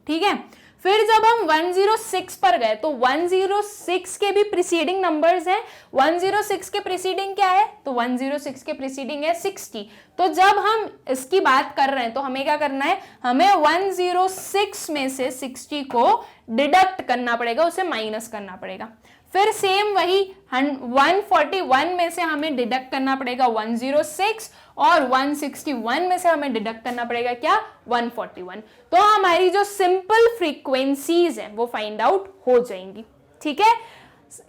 ठीक है। फिर जब हम 106 पर गए तो 106 के भी प्रीसीडिंग नंबर्स हैं। 106 के प्रीसीडिंग क्या है, तो 106 के प्रीसीडिंग है 60। तो जब हम इसकी बात कर रहे हैं तो हमें क्या करना है, हमें 106 में से 60 को डिडक्ट करना पड़ेगा, उसे माइनस करना पड़ेगा। फिर सेम वही 141 में से हमें डिडक्ट करना पड़ेगा 106 और 161 में से हमें डिडक्ट करना पड़ेगा क्या, 141। तो हमारी जो सिंपल फ्रीक्वेंसीज हैं वो फाइंड आउट हो जाएंगी, ठीक है।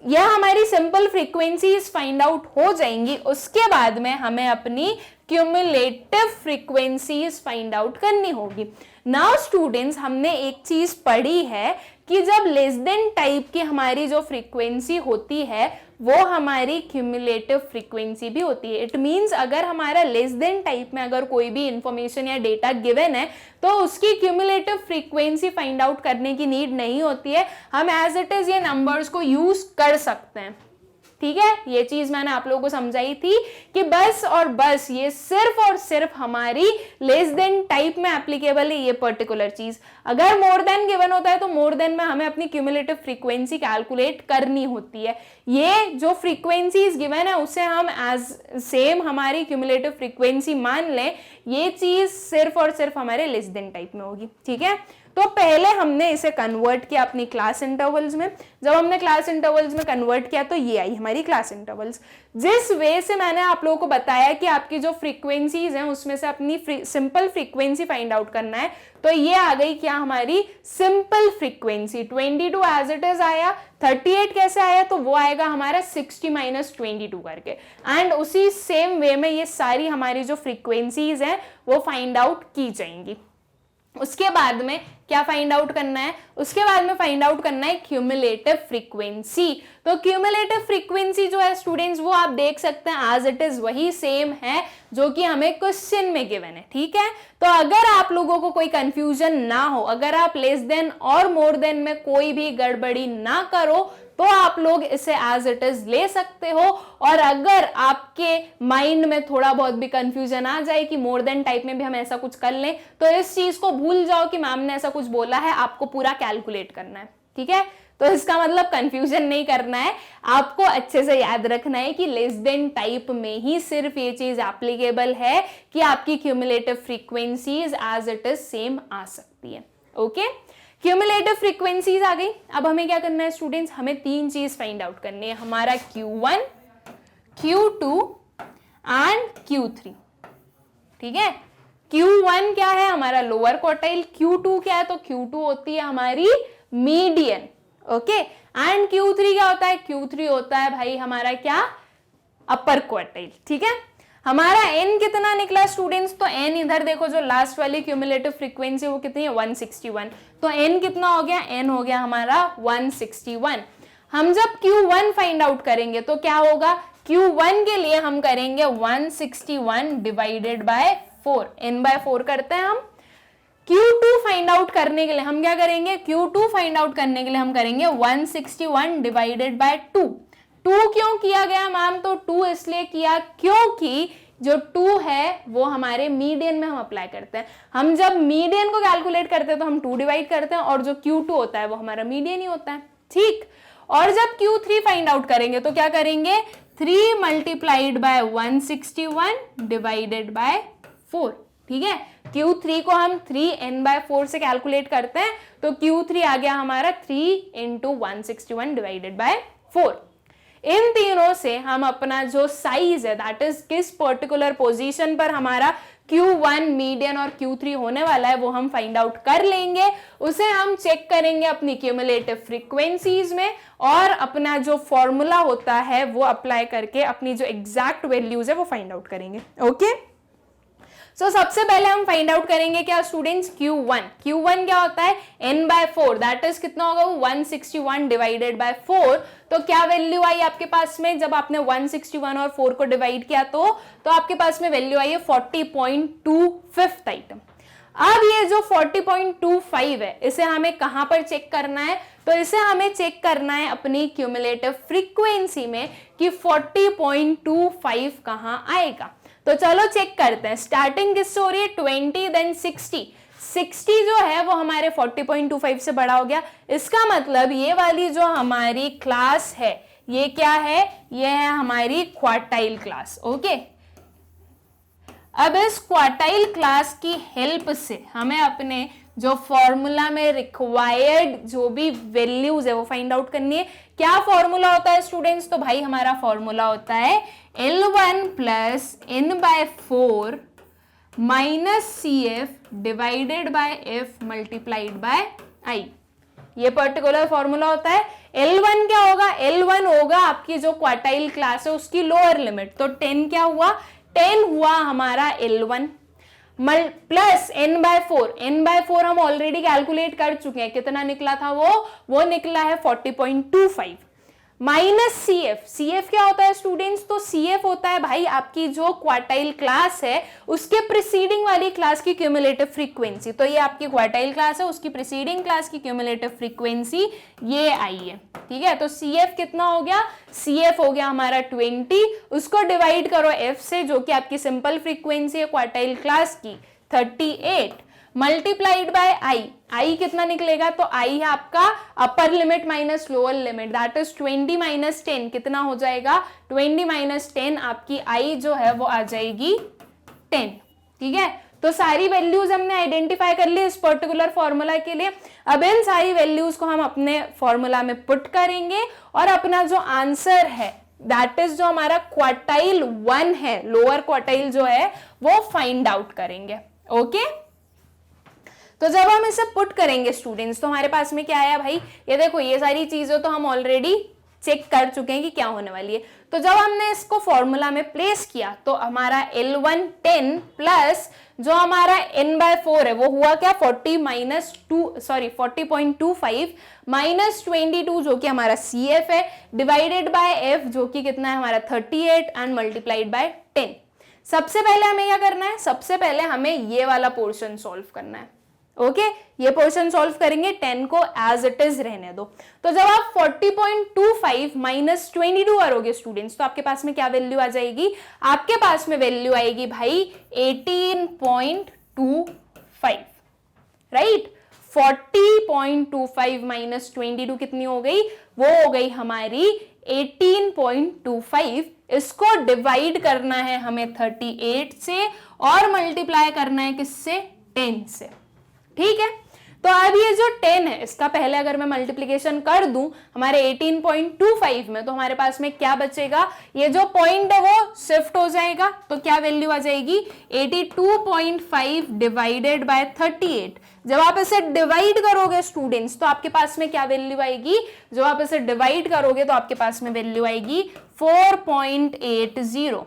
यह हमारी सिंपल फ्रीक्वेंसीज फाइंड आउट हो जाएंगी। उसके बाद में हमें अपनी क्यूमुलेटिव फ्रीक्वेंसीज फाइंड आउट करनी होगी। नाउ स्टूडेंट्स, हमने एक चीज पढ़ी है कि जब लेस देन टाइप की हमारी जो फ्रीक्वेंसी होती है वो हमारी क्यूमुलेटिव फ्रीक्वेंसी भी होती है। इट मींस अगर हमारा लेस देन टाइप में अगर कोई भी इंफॉर्मेशन या डेटा गिवन है तो उसकी क्यूमुलेटिव फ्रीक्वेंसी फाइंड आउट करने की नीड नहीं होती है, हम एज इट इज ये नंबर्स को यूज कर सकते हैं, ठीक है। ये चीज मैंने आप लोगों को समझाई थी कि बस और बस ये सिर्फ और सिर्फ हमारी लेस देन टाइप में एप्लीकेबल है ये पर्टिकुलर चीज। अगर मोर देन गिवन होता है तो मोर देन में हमें अपनी क्यूमुलेटिव फ्रीक्वेंसी कैलकुलेट करनी होती है। ये जो फ्रीक्वेंसीज गिवन है उसे हम एज सेम हमारी क्यूमुलेटिव फ्रीक्वेंसी मान लें, ये चीज सिर्फ और सिर्फ हमारे लेस देन टाइप में होगी, ठीक है। तो पहले हमने इसे कन्वर्ट किया अपनी क्लास इंटरवल्स में। जब हमने क्लास इंटरवल्स में कन्वर्ट किया तो ये आई हमारी क्लास इंटरवल्स। जिस वे से मैंने आप लोगों को बताया कि आपकी जो फ्रीक्वेंसीज हैं उसमें से अपनी सिंपल फ्रीक्वेंसी फाइंड आउट करना है, तो ये आ गई क्या हमारी simple frequency. 22 as it is आया, 38 कैसे आया, तो वो आएगा हमारा 60 माइनस 22 करके। एंड उसी सेम वे में ये सारी हमारी जो फ्रीक्वेंसीज हैं वो फाइंड आउट की जाएंगी। उसके बाद में क्या फाइंड आउट करना है, उसके बाद में फाइंड आउट करना है क्यूमुलेटिव फ्रीक्वेंसी। तो क्यूमुलेटिव फ्रीक्वेंसी जो है स्टूडेंट्स वो आप देख सकते हैं एज इट इज वही सेम है जो कि हमें क्वेश्चन में गिवन है, ठीक है। तो अगर आप लोगों को कोई कंफ्यूजन ना हो, अगर आप लेस देन और मोर देन में कोई भी गड़बड़ी ना करो तो आप लोग इसे एज इट इज ले सकते हो। और अगर आपके माइंड में थोड़ा बहुत भी कंफ्यूजन आ जाए कि मोर देन टाइप में भी हम ऐसा कुछ कर लें, तो इस चीज को भूल जाओ कि मैम ने ऐसा कुछ बोला है, आपको पूरा कैलकुलेट करना है, ठीक है। तो इसका मतलब कंफ्यूजन नहीं करना है, आपको अच्छे से याद रखना है कि लेस देन टाइप में ही सिर्फ ये चीज एप्लीकेबल है कि आपकी cumulative frequencies as it is same आ सकती है। ओके, क्यूमुलेटिव फ्रीक्वेंसीज आ गई। अब हमें क्या करना है स्टूडेंट्स, हमें तीन चीज फाइंड आउट करनी है, हमारा Q1, Q2 एंड Q3, ठीक है। Q1 क्या है, हमारा लोअर क्वार्टाइल, Q2 क्या है, तो Q2 होती है हमारी मीडियन, ओके, एंड Q3 क्या होता है, Q3 होता है भाई हमारा क्या, अपर क्वार्टाइल, ठीक है। हमारा n कितना निकला स्टूडेंट्स, तो n इधर देखो जो लास्ट वाली क्यूमुलेटिव फ्रीक्वेंसी वो कितनी है, 161, तो n कितना हो गया, n हो गया हमारा 161। हम जब Q1 फाइंड आउट करेंगे तो क्या होगा, Q1 के लिए हम करेंगे 161 डिवाइडेड बाय 4, n बाय 4 करते हैं हम। Q2 फाइंड आउट करने के लिए हम क्या करेंगे, Q2 फाइंड आउट करने के लिए हम करेंगे 161 डिवाइडेड बाय 2। 2 क्यों किया गया मैम, तो 2 इसलिए किया क्योंकि जो 2 है वो हमारे मीडियन में हम अप्लाई करते हैं। हम जब मीडियन को कैलकुलेट करते हैं तो हम 2 डिवाइड करते हैं, और जो Q2 होता है वो हमारा मीडियन ही होता है, ठीक। और जब Q3 फाइंड आउट करेंगे तो क्या करेंगे, 3 मल्टीप्लाइड बाय 161 डिवाइडेड बाय 4, ठीक है। Q3 को हम 3n/4 से कैलकुलेट करते हैं, तो Q3 आ गया हमारा 3 इंटू 161 डिवाइडेड बाय 4। इन तीनों से हम अपना जो साइज है, दैट इज किस पर्टिकुलर पोजीशन पर हमारा Q1 मीडियन और Q3 होने वाला है, वो हम फाइंड आउट कर लेंगे। उसे हम चेक करेंगे अपनी क्यूमुलेटिव फ्रीक्वेंसीज में, और अपना जो फॉर्मूला होता है वो अप्लाई करके अपनी जो एग्जैक्ट वैल्यूज है वो फाइंड आउट करेंगे। ओके, सो सबसे पहले हम फाइंड आउट करेंगे क्या स्टूडेंट्स, Q1। Q1 क्या होता है, n/4, दैट इज कितना होगा वो 161 डिवाइडेड बाय 4। तो क्या वैल्यू आई आपके पास में, जब आपने 161 और 4 को डिवाइड किया तो आपके पास में वैल्यू आई है 40.25 आइटम। अब ये जो 40.25 है, इसे हमें कहां पर चेक करना है, तो इसे हमें चेक करना है अपनी क्यूमुलेटिव फ्रीक्वेंसी में कि 40.25 कहां आएगा। तो चलो चेक करते हैं। स्टार्टिंग किससे हो रही है, 20 देन 60। 60 जो है वो हमारे 40.25 से बड़ा हो गया। इसका मतलब ये वाली जो हमारी क्लास है ये क्या है, ये है हमारी क्वार्टाइल क्लास। ओके, अब इस क्वार्टाइल क्लास की हेल्प से हमें अपने जो फॉर्मूला में रिक्वायर्ड जो भी वैल्यूज है वो फाइंड आउट करनी है। क्या फॉर्मूला होता है स्टूडेंट्स, तो भाई हमारा फॉर्मूला होता है L1 plus n/4 minus CF divided by F multiplied by I। ये पर्टिकुलर फॉर्मूला होता है। L1 क्या होगा, L1 होगा आपकी जो क्वार्टाइल क्लास है उसकी लोअर लिमिट, तो 10 क्या हुआ, 10 हुआ हमारा L1 प्लस n/4। n/4 हम ऑलरेडी कैलकुलेट कर चुके हैं, कितना निकला था वो निकला है 40.25 माइनस CF। CF क्या होता है स्टूडेंट्स, तो CF होता है भाई आपकी जो क्वार्टाइल क्लास है उसके प्रीसीडिंग वाली क्लास की क्यूमुलेटिव फ्रीक्वेंसी। तो ये आपकी क्वार्टाइल क्लास है, उसकी प्रीसीडिंग क्लास की क्यूमुलेटिव फ्रीक्वेंसी ये आई है, ठीक है। तो CF कितना हो गया, CF हो गया हमारा 20, उसको डिवाइड करो F से जो कि आपकी सिंपल फ्रीक्वेंसी है क्वार्टाइल क्लास की 38, मल्टीप्लाइड बाय I कितना निकलेगा, तो I है आपका अपर limit minus lower limit, that is 20 minus 10 कितना हो जाएगा, 20 माइनस 10 आपकी I जो है वो आ जाएगी 10, ठीक है। तो सारी वैल्यूज हमने आइडेंटिफाई कर ली इस पर्टिकुलर फॉर्मूला के लिए। अब इन सारी वैल्यूज को हम अपने फॉर्मूला में पुट करेंगे और अपना जो आंसर है दैट इज जो हमारा क्वार्टाइल 1 है, लोअर क्वार्टाइल जो है वो फाइंड आउट करेंगे। ओके, तो जब हम इसे पुट करेंगे स्टूडेंट्स तो हमारे पास में क्या आया भाई, ये देखो ये सारी चीजें तो हम ऑलरेडी चेक कर चुके हैं कि क्या होने वाली है। तो जब हमने इसको फॉर्मूला में प्लेस किया तो हमारा L1 10 प्लस जो हमारा n/4 है वो हुआ क्या 40.25 माइनस 22 जो कि हमारा CF है डिवाइडेड बाय F जो कि कितना है हमारा 38 एंड मल्टीप्लाइड बाय 10। सबसे पहले हमें क्या करना है, सबसे पहले हमें ये वाला पोर्शन सॉल्व करना है। ओके ये पोर्शन सॉल्व करेंगे, 10 को एज इट इज रहने दो। तो जब आप 40.25 माइनस 22 करोगे स्टूडेंट्स, तो आपके पास में क्या वैल्यू आ जाएगी? आपके पास में वैल्यू आएगी भाई 18.25, राइट। 40.25 माइनस 22 कितनी हो गई? वो हो गई हमारी 18.25। इसको डिवाइड करना है हमें 38 से और मल्टीप्लाई करना है किससे? 10 से, ठीक है। तो अब ये जो 10 है इसका पहले अगर मैं मल्टीप्लीकेशन कर दूं हमारे 18.25 में, तो हमारे पास में क्या बचेगा? ये जो पॉइंट है वो शिफ्ट हो जाएगा, तो क्या वैल्यू आ जाएगी? 82.5 डिवाइडेड बाय 38। जब आप इसे डिवाइड करोगे स्टूडेंट्स, तो आपके पास में क्या वैल्यू आएगी? जब आप इसे डिवाइड करोगे तो आपके पास में वैल्यू आएगी 4.80।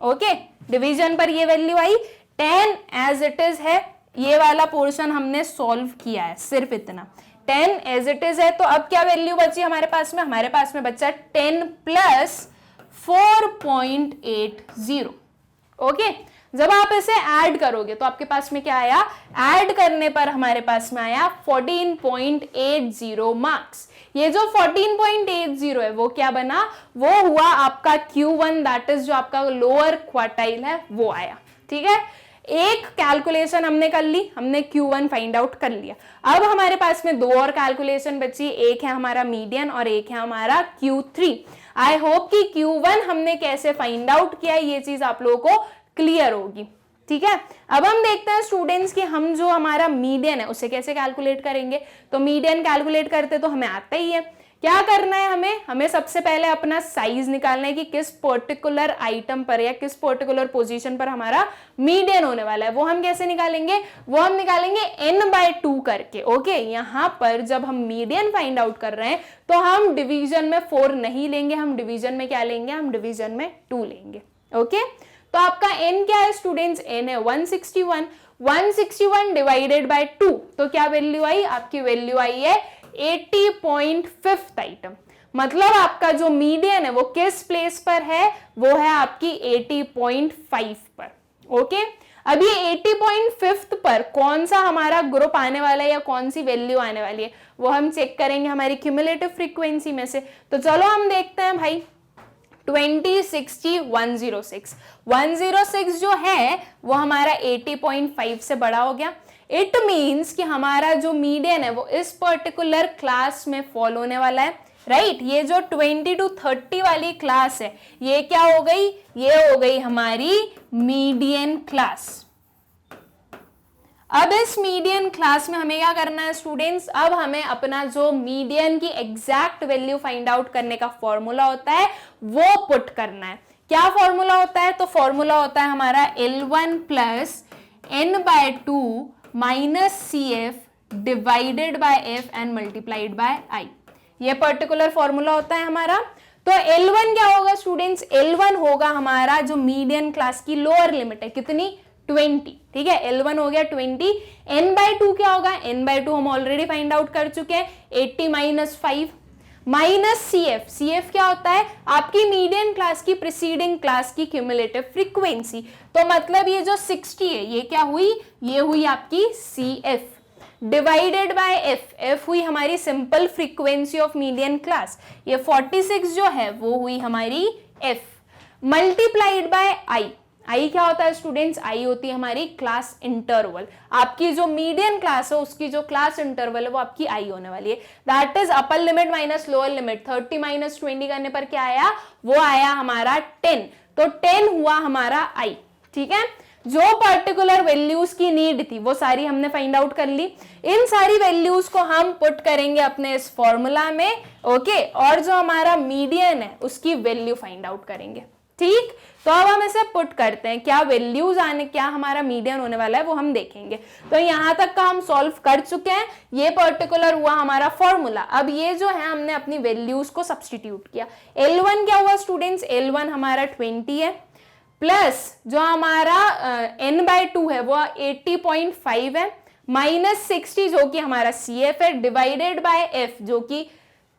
ओके, डिवीजन पर ये वैल्यू आई। 10 एज इट इज है, ये वाला पोर्शन हमने सॉल्व किया है, सिर्फ इतना। 10 एज इट इज है, तो अब क्या वैल्यू बची हमारे पास में? हमारे पास में बचा 10 प्लस 4.80। ओके, जब आप इसे ऐड करोगे तो आपके पास में क्या आया? ऐड करने पर हमारे पास में आया 14.80 मार्क्स। ये जो 14.80 है वो क्या बना? वो हुआ आपका Q1, दैट इज जो आपका लोअर क्वार्टाइल है वो आया, ठीक है। एक कैलकुलेशन हमने कर ली, हमने Q1 फाइंड आउट कर लिया। अब हमारे पास में दो और कैलकुलेशन बची, एक है हमारा मीडियन और एक है हमारा Q3। आई होप कि Q1 हमने कैसे फाइंड आउट किया ये चीज आप लोगों को क्लियर होगी, ठीक है। अब हम देखते हैं स्टूडेंट्स कि हम जो हमारा मीडियन है उसे कैसे कैलकुलेट करेंगे। तो मीडियन कैलकुलेट करते तो हमें आता ही है। क्या करना है हमें सबसे पहले अपना साइज निकालना है कि किस पर्टिकुलर आइटम पर या किस पर्टिकुलर पोजीशन पर हमारा मीडियन होने वाला है। वो हम कैसे निकालेंगे? वो हम निकालेंगे n/2 करके। ओके, यहाँ पर जब हम मीडियन फाइंड आउट कर रहे हैं तो हम डिवीजन में 4 नहीं लेंगे, हम डिवीजन में क्या लेंगे? हम डिवीजन में 2 लेंगे। ओके, तो आपका n क्या है स्टूडेंट्स? n है 161। 161 डिवाइडेड बाय 2, तो क्या वैल्यू आई? आपकी वैल्यू आई है 80.5 आइटम। मतलब आपका जो मीडियन है वो किस प्लेस पर है? वो है आपकी 80.5 पर। ओके, अब ये 80.5 पर कौन सा हमारा ग्रुप आने वाला है या कौन सी वैल्यू आने वाली है वो हम चेक करेंगे हमारी क्यूमुलेटिव फ्रीक्वेंसी में से। तो चलो हम देखते हैं भाई। 20, 60, 106। 106 जो है वो हमारा 80.5 से बड़ा हो गया। इट मीन्स कि हमारा जो मीडियन है वो इस पर्टिकुलर क्लास में फॉल होने वाला है, राइट। ये जो 20 to 30 वाली क्लास है ये क्या हो गई? ये हो गई हमारी मीडियन क्लास। अब इस मीडियन क्लास में हमें क्या करना है स्टूडेंट्स? अब हमें अपना जो मीडियन की एग्जैक्ट वैल्यू फाइंड आउट करने का फॉर्मूला होता है वो पुट करना है। क्या फॉर्मूला होता है? तो फॉर्मूला होता है हमारा L1 plus n/2 minus CF divided by F and multiplied by I। ये पर्टिकुलर फॉर्मूला होता है हमारा। तो L1 क्या होगा स्टूडेंट्स? L1 होगा हमारा जो मीडियन क्लास की लोअर लिमिट है, कितनी? 20, ठीक है। L1 हो गया 20। n/2 क्या होगा? n/2 हम ऑलरेडी फाइंड आउट कर चुके हैं, 80 माइनस 5 माइनस CF। CF क्या होता है? आपकी मीडियन क्लास की प्रीसीडिंग क्लास की क्यूमुलेटिव फ्रीक्वेंसी। तो मतलब ये जो 60 है ये क्या हुई? ये हुई आपकी CF divided by F। F हुई हमारी simple frequency of median class. ये 46 जो है वो हुई हमारी F मल्टीप्लाइड बाय I। आई क्या होता है स्टूडेंट्स? आई होती है हमारी क्लास इंटरवल। आपकी जो मीडियन क्लास है उसकी जो क्लास इंटरवल है वो आपकी आई होने वाली है, that is upper limit minus lower limit. 30 minus 20 करने पर क्या आया? वो आया हमारा 10। तो 10 हुआ हमारा आई, ठीक है। जो पर्टिकुलर वैल्यूज की नीड थी वो सारी हमने फाइंड आउट कर ली। इन सारी वैल्यूज को हम पुट करेंगे अपने इस फॉर्मूला में, ओके। और जो हमारा मीडियन है उसकी वैल्यू फाइंड आउट करेंगे, ठीक। तो अब हम इसे पुट करते हैं, क्या वैल्यूज आने, क्या हमारा मीडियन होने वाला है वो हम देखेंगे। तो यहां तक का हम सॉल्व कर चुके हैं। ये पर्टिकुलर हुआ हमारा फॉर्मूला। अब ये जो है हमने अपनी वैल्यूज को सब्सटीट्यूट किया। L1 क्या हुआ स्टूडेंट्स? L1 हमारा 20 है, प्लस जो हमारा n/2 है वो 80.5 है, माइनस 60 जो कि हमारा CF है, डिवाइडेड बाय F जो कि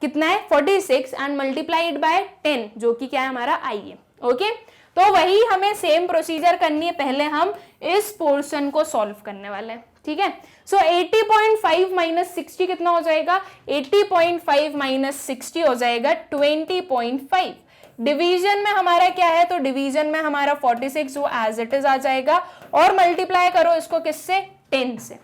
कितना है? 46 एंड मल्टीप्लाइड बाय 10 जो कि क्या है? हमारा I है, ओके। तो वही हमें सेम प्रोसीजर करनी है, पहले हम इस पोर्शन को सॉल्व करने वाले हैं, ठीक है। सो 80.5 माइनस 60 कितना हो जाएगा, 80.5 माइनस 60 हो जाएगा 20.5। डिवीजन में हमारा क्या है, तो डिवीजन में हमारा 46 वो एज इट इज आ जाएगा, और मल्टीप्लाई करो इसको किससे, 10 से,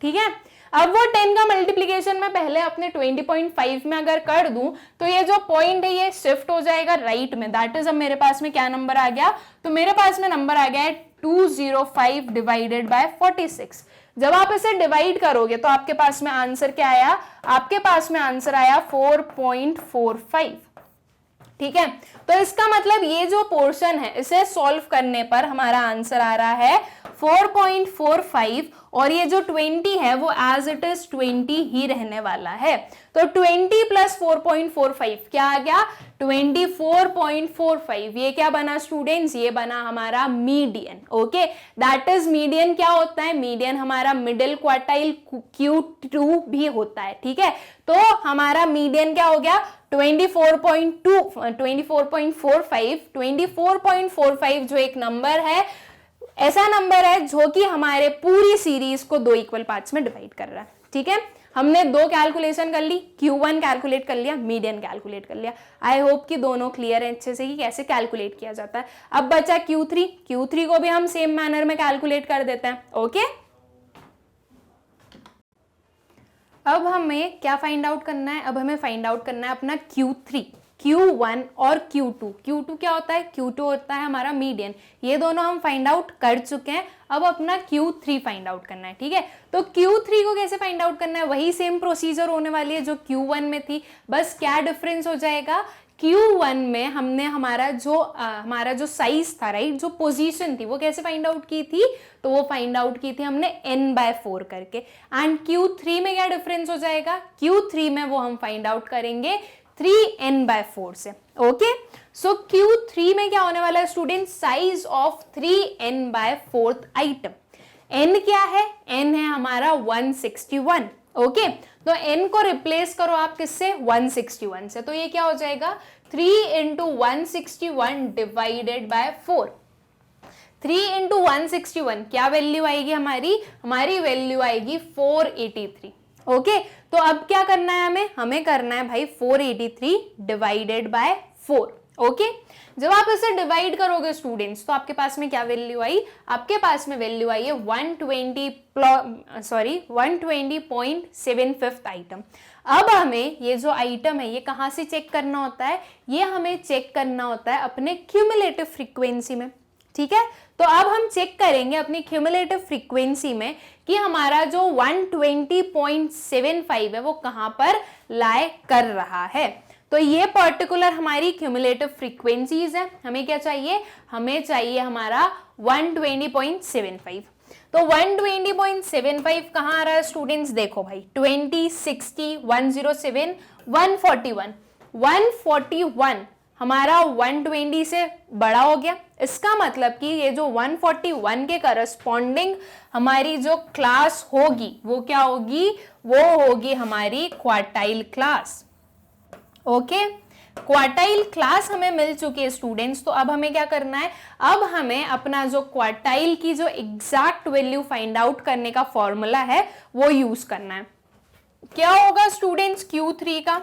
ठीक है। अब वो 10 का मल्टीप्लीकेशन में पहले अपने 20.5 में अगर कर दूं तो ये जो पॉइंट है ये शिफ्ट हो जाएगा राइट में, दैट इज अब मेरे पास में क्या नंबर आ गया, तो मेरे पास में नंबर आ गया है 205 डिवाइडेड बाय 46। जब आप इसे डिवाइड करोगे तो आपके पास में आंसर क्या आया, आपके पास में आंसर आया 4.45, ठीक है। तो इसका मतलब ये जो पोर्शन है इसे सॉल्व करने पर हमारा आंसर आ रहा है 4.45, और ये जो 20 है वो एज इट इज 20 ही रहने वाला है। तो 20 प्लस 4.45 क्या आ गया, 24.45। ये क्या बना स्टूडेंट्स, ये बना हमारा median, okay. That is median क्या होता है, मीडियन हमारा मिडिल क्वार्टाइल Q2 भी होता है, ठीक है। तो हमारा मीडियन क्या हो गया 24.45 जो एक नंबर है, ऐसा नंबर है जो कि हमारे पूरी सीरीज को 2 इक्वल पार्ट्स में डिवाइड कर रहा है, ठीक है। हमने 2 कैलकुलेशन कर ली, Q1 कैलकुलेट कर लिया, मीडियन कैलकुलेट कर लिया। आई होप कि दोनों क्लियर है अच्छे से कि कैसे कैलकुलेट किया जाता है। अब बचा Q3 को भी हम सेम मैनर में कैलकुलेट कर देते हैं, ओके। अब हमें क्या फाइंड आउट करना है, अब हमें फाइंड आउट करना है अपना Q3, Q1 और Q2। Q2 क्या होता है, Q2 होता है हमारा मीडियन, ये दोनों हम फाइंड आउट कर चुके हैं। अब अपना Q3 फाइंड आउट करना है, ठीक है। तो Q3 को कैसे फाइंड आउट करना है, वही सेम प्रोसीजर होने वाली है जो Q1 में थी, बस क्या डिफरेंस हो जाएगा, Q1 में हमने हमारा जो साइज था, राइट, जो पोजीशन थी वो कैसे फाइंड आउट की थी, तो वो फाइंड आउट की थी हमने n/4 करके। एंड Q3 में क्या डिफरेंस हो जाएगा, Q3 में वो हम फाइंड आउट करेंगे 3n/4 से, ओके। सो Q3 में क्या होने वाला है student, size of 3n/4 item. n क्या है, n है हमारा 161, ओके। तो n को रिप्लेस करो आप किससे, 161 से, तो ये क्या हो जाएगा 3 × 161 डिवाइडेड बाय 4। 3 × 161 क्या वैल्यू आएगी हमारी वैल्यू आएगी 483, ओके। तो अब क्या करना है हमें करना है भाई 483 डिवाइडेड बाय 4, ओके। जब आप इसे डिवाइड करोगे स्टूडेंट्स तो आपके पास में क्या वैल्यू आई, आपके पास में वैल्यू आई है 120.75 आइटम। अब हमें ये जो आइटम है ये कहाँ से चेक करना होता है, ये हमें चेक करना होता है अपने क्यूमुलेटिव फ्रीक्वेंसी में, ठीक है। तो अब हम चेक करेंगे अपनी क्यूमुलेटिव फ्रीक्वेंसी में कि हमारा जो 120.75 है वो कहां पर लाई कर रहा है। तो ये पर्टिकुलर हमारी क्यूमुलेटिव फ्रीक्वेंसीज है। हमें क्या चाहिए, हमें चाहिए हमारा 120.75। तो 120.75 कहां आ रहा है स्टूडेंट्स, देखो भाई 20, 60, 107, 141, 141 हमारा 120 से बड़ा हो गया। इसका मतलब कि ये जो 141 के करस्पॉन्डिंग हमारी जो क्लास होगी वो क्या होगी, वो होगी हमारी quartile class, okay. Quartile class हमें मिल चुकी है स्टूडेंट्स। तो अब हमें क्या करना है, अब हमें अपना जो क्वार्टाइल की जो एग्जैक्ट वैल्यू फाइंड आउट करने का फॉर्मूला है वो यूज करना है। क्या होगा स्टूडेंट्स, Q3 का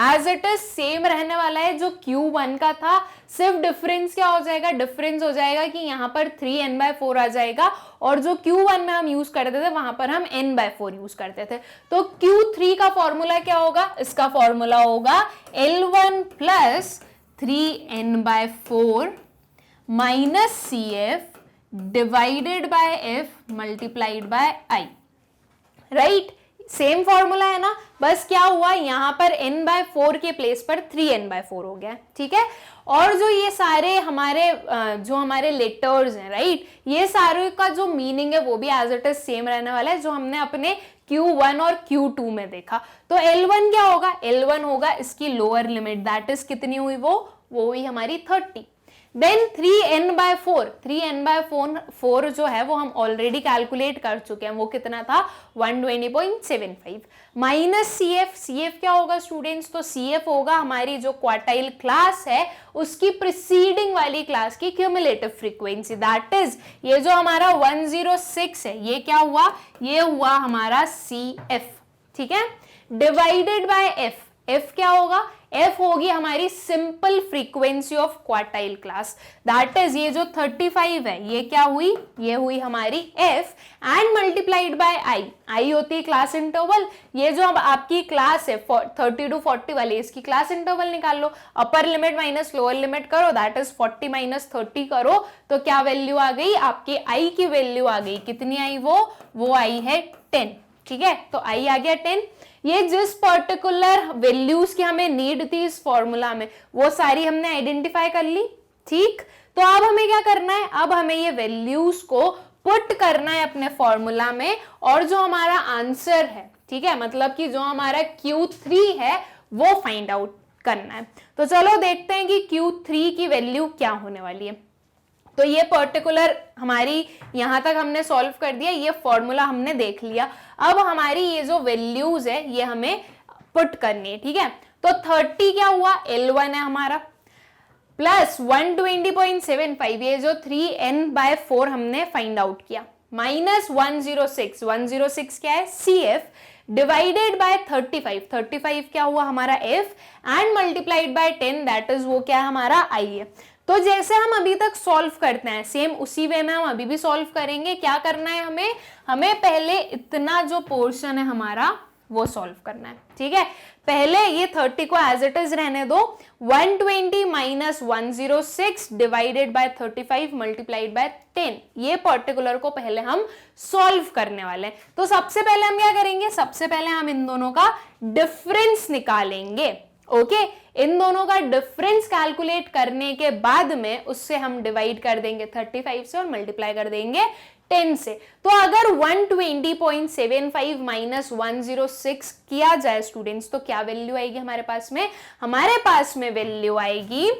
एज इट इज सेम रहने वाला है जो Q1 का था, सिर्फ डिफरेंस क्या हो जाएगा, डिफरेंस हो जाएगा कि यहाँ पर 3n/4 आ जाएगा और जो Q1 में हम यूज करते थे वहां पर हम n/4 यूज करते थे। तो Q3 का फॉर्मूला क्या होगा, इसका फॉर्मूला होगा L1 plus 3n/4 minus CF divided by F multiplied by I, right. Same formula है ना, बस क्या हुआ यहाँ पर n/4 के प्लेस पर 3n/4 हो गया, ठीक है। और जो ये सारे हमारे लेटर्स हैं, राइट, ये सारे का जो मीनिंग है वो भी एज इट इज सेम रहने वाला है जो हमने अपने Q1 और Q2 में देखा। तो L1 क्या होगा, L1 होगा इसकी लोअर लिमिट, दैट इज कितनी हुई, वो हुई हमारी 30। देन 3n/4, 3n/4 जो है वो हम ऑलरेडी कैलकुलेट कर चुके हैं, वो कितना था 120.75 माइनस CF, CF क्या होगा स्टूडेंट्स, तो CF होगा हमारी जो क्वार्टाइल क्लास है उसकी प्रीसीडिंग वाली क्लास की क्यूमुलेटिव फ्रीक्वेंसी, दैट इज ये जो हमारा 106 है ये क्या हुआ, ये हुआ हमारा CF, ठीक है, डिवाइडेड बाय F, F क्या होगा, F होगी हमारी simple frequency of quartile class, that is ये जो 35 है ये क्या हुई, ये हुई हमारी F and multiplied by I होती है क्लास इंटरवल, ये जो अब आपकी क्लास है 30 to 40 वाली, इसकी क्लास इंटरवल निकाल लो, upper limit minus lower limit करो, दैट इज 40 माइनस 30 करो, तो क्या वैल्यू आ गई आपकी, I की वैल्यू आ गई, कितनी आई वो आई है 10, ठीक है, तो I आ गया 10। ये जिस पर्टिकुलर वैल्यूज की हमें नीड थी इस फॉर्मूला में वो सारी हमने आइडेंटिफाई कर ली, ठीक, तो अब हमें क्या करना है, अब हमें ये वैल्यूज को पुट करना है अपने फॉर्मूला में, और जो हमारा आंसर है, ठीक है, मतलब कि जो हमारा Q3 है वो फाइंड आउट करना है। तो चलो देखते हैं कि Q3 की वैल्यू क्या होने वाली है। तो ये पर्टिकुलर हमारी यहां तक हमने सॉल्व कर दिया, ये फॉर्मूला हमने देख लिया, अब हमारी ये जो वैल्यूज है ये हमें पुट करनी है, ठीक है, तो 30 क्या हुआ, L1 है हमारा, प्लस 120.75 ये जो 3n/4 हमने फाइंड आउट किया, माइनस 106, 106 क्या है CF, डिवाइडेड बाय 35, 35 क्या हुआ हमारा F and multiplied by 10, that is वो क्या है हमारा I है। तो जैसे हम अभी तक सॉल्व करते हैं सेम उसी वे में हम अभी भी सॉल्व करेंगे। क्या करना है हमें पहले इतना जो पोर्शन है हमारा वो सॉल्व करना है, ठीक है। पहले ये 30 को एज इट इज रहने दो, 120 minus 106 divided by 35 multiplied by 10, ये पर्टिकुलर को पहले हम सॉल्व करने वाले हैं। तो सबसे पहले हम क्या करेंगे, सबसे पहले हम इन दोनों का डिफरेंस निकालेंगे, ओके इन दोनों का डिफरेंस कैलकुलेट करने के बाद में उससे हम डिवाइड कर देंगे 35 से और मल्टीप्लाई कर देंगे 10 से। तो अगर 120.75 माइनस 106 किया जाए स्टूडेंट्स तो क्या वैल्यू आएगी हमारे पास में, हमारे पास में वैल्यू आएगी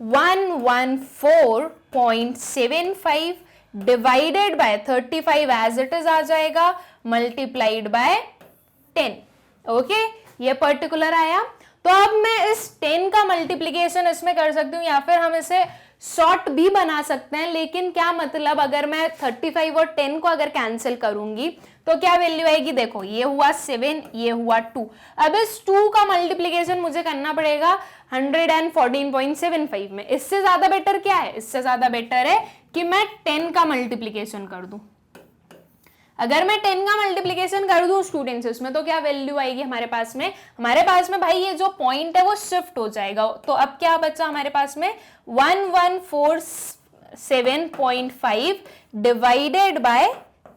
114.75 divided by 35 as it is आ जाएगा, मल्टीप्लाइड बाय 10, ओके ये पर्टिकुलर आया। तो अब मैं इस 10 का मल्टीप्लीकेशन इसमें कर सकती हूँ या फिर हम इसे शॉर्ट भी बना सकते हैं, लेकिन क्या मतलब अगर मैं 35 और 10 को अगर कैंसिल करूंगी तो क्या वैल्यू आएगी, देखो ये हुआ 7, ये हुआ 2, अब इस 2 का मल्टीप्लीकेशन मुझे करना पड़ेगा 114.75 में। इससे ज्यादा बेटर क्या है, इससे ज्यादा बेटर है कि मैं 10 का मल्टीप्लीकेशन कर दूं। अगर मैं 10 का मल्टीप्लीकेशन कर दूं स्टूडेंट्स इसमें तो क्या वैल्यू आएगी हमारे पास में भाई ये जो पॉइंट है वो शिफ्ट हो जाएगा। तो अब क्या बचा हमारे पास में 1147.5 डिवाइडेड बाय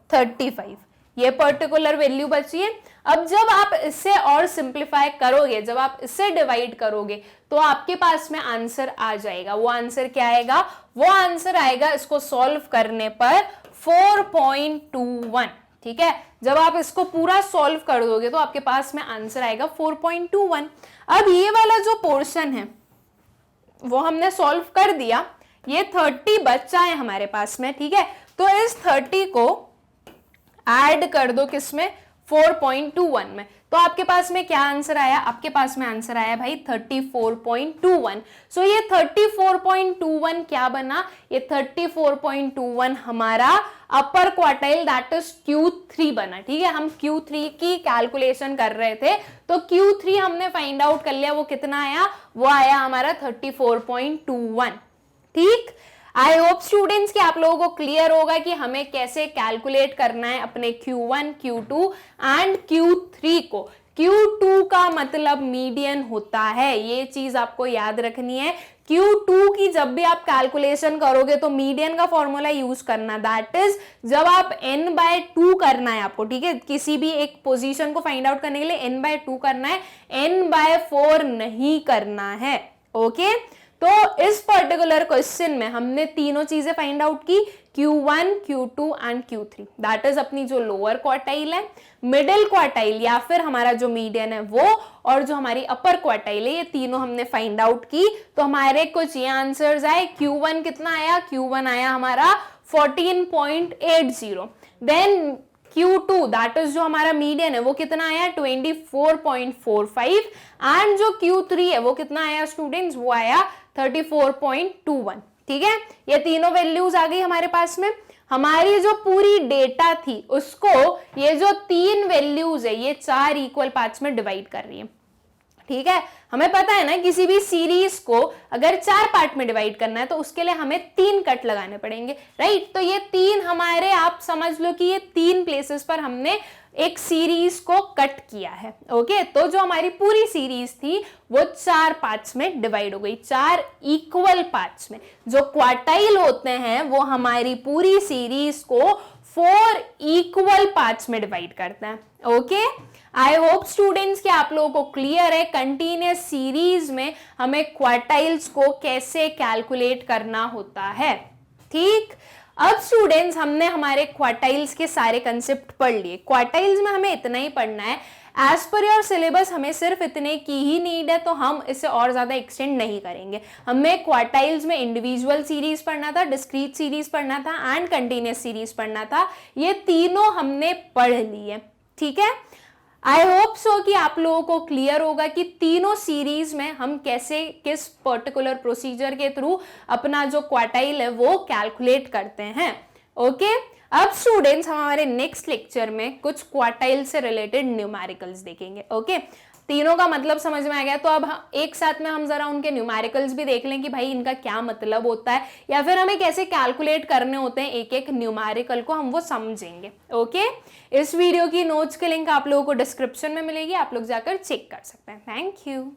35, ये पर्टिकुलर वैल्यू बची है। अब जब आप इससे और सिंप्लीफाई करोगे, जब आप इससे डिवाइड करोगे तो आपके पास में आंसर आ जाएगा। वो आंसर क्या आएगा, वो आंसर आएगा इसको सॉल्व करने पर 4.21, ठीक है। जब आप इसको पूरा सॉल्व कर दोगे तो आपके पास में आंसर आएगा 4.21। अब ये वाला जो पोर्शन है वो हमने सॉल्व कर दिया, ये 30 बचा है हमारे पास में, ठीक है। तो इस 30 को ऐड कर दो किसमें, 4.21 में, तो आपके पास में क्या आंसर आया, आपके पास में आंसर आया भाई 34.21। सो ये 34.21 क्या बना, ये 34.21 हमारा अपर क्वार्टाइल दैट इज Q3 बना, ठीक है। हम Q3 की कैलकुलेशन कर रहे थे तो Q3 हमने फाइंड आउट कर लिया, वो कितना आया, वो आया हमारा 34.21, ठीक। आई होप स्टूडेंट्स कि आप लोगों को क्लियर होगा कि हमें कैसे कैलकुलेट करना है अपने Q1, Q2 एंड Q3 को। Q2 का मतलब मीडियन होता है, ये चीज आपको याद रखनी है। Q2 की जब भी आप कैलकुलेशन करोगे तो मीडियन का फॉर्मूला यूज करना, दैट इज जब आप n/2 करना है आपको, ठीक है, किसी भी एक पोजीशन को फाइंड आउट करने के लिए n/2 करना है, n/4 नहीं करना है, ओके। तो इस पर्टिकुलर क्वेश्चन में हमने तीनों चीजें फाइंड आउट की, Q1, Q2 and Q3। That is अपनी जो लोअर क्वार्टाइल है, मिडिल क्वार्टाइल या फिर हमारा जो मीडियन है वो, और जो हमारी अपर क्वार्टाइल है, ये तीनों हमने फाइंड आउट की। तो हमारे कुछ ये आंसर्स आए। Q1 कितना आया? Q1 आया हमारा 14.80। देन Q2 दैट इज जो हमारा मीडियन है वो कितना आया? 24.45। एंड जो Q3 है वो कितना आया स्टूडेंट्स? वो आया 34.21। ठीक है, ये तीनों वैल्यूज आ गई हमारे पास में। हमारी जो पूरी डेटा थी उसको ये जो तीन वैल्यूज है ये 4 इक्वल पार्ट्स में डिवाइड कर रही है। ठीक है, हमें पता है ना किसी भी सीरीज को अगर 4 पार्ट में डिवाइड करना है तो उसके लिए हमें 3 कट लगाने पड़ेंगे, राइट। तो ये 3 हमारे, आप समझ लो कि ये 3 प्लेसेस पर हमने एक सीरीज को कट किया है। ओके, तो जो हमारी पूरी सीरीज थी वो 4 पार्ट्स में डिवाइड हो गई, 4 इक्वल पार्ट्स में। जो क्वार्टाइल होते हैं वो हमारी पूरी सीरीज को 4 इक्वल पार्ट्स में डिवाइड करते हैं। ओके, आई होप स्टूडेंट्स कि आप लोगों को क्लियर है कंटिन्यूअस सीरीज में हमें क्वार्टाइल्स को कैसे कैलकुलेट करना होता है। ठीक, अब स्टूडेंट्स हमने हमारे क्वार्टाइल्स के सारे कंसेप्ट पढ़ लिए। क्वार्टाइल्स में हमें इतना ही पढ़ना है, एज पर योर सिलेबस हमें सिर्फ इतने की ही नीड है, तो हम इसे और ज्यादा एक्सटेंड नहीं करेंगे। हमें क्वार्टाइल्स में इंडिविजुअल सीरीज पढ़ना था, डिस्क्रीट सीरीज पढ़ना था एंड कंटिन्यूअस सीरीज पढ़ना था। ये तीनों हमने पढ़ लिए। ठीक है, आई होप सो कि आप लोगों को क्लियर होगा कि तीनों सीरीज में हम कैसे, किस पर्टिकुलर प्रोसीजर के थ्रू अपना जो क्वार्टाइल है वो कैलकुलेट करते हैं। ओके, अब स्टूडेंट्स हम हमारे नेक्स्ट लेक्चर में कुछ क्वार्टाइल से रिलेटेड न्यूमेरिकल्स देखेंगे। ओके, तीनों का मतलब समझ में आ गया, तो अब एक साथ में हम जरा उनके न्यूमेरिकल्स भी देख लें कि भाई इनका क्या मतलब होता है या फिर हमें कैसे कैलकुलेट करने होते हैं एक एक न्यूमेरिकल को, हम वो समझेंगे। ओके, इस वीडियो की नोट्स की लिंक आप लोगों को डिस्क्रिप्शन में मिलेगी, आप लोग जाकर चेक कर सकते हैं। Thank you.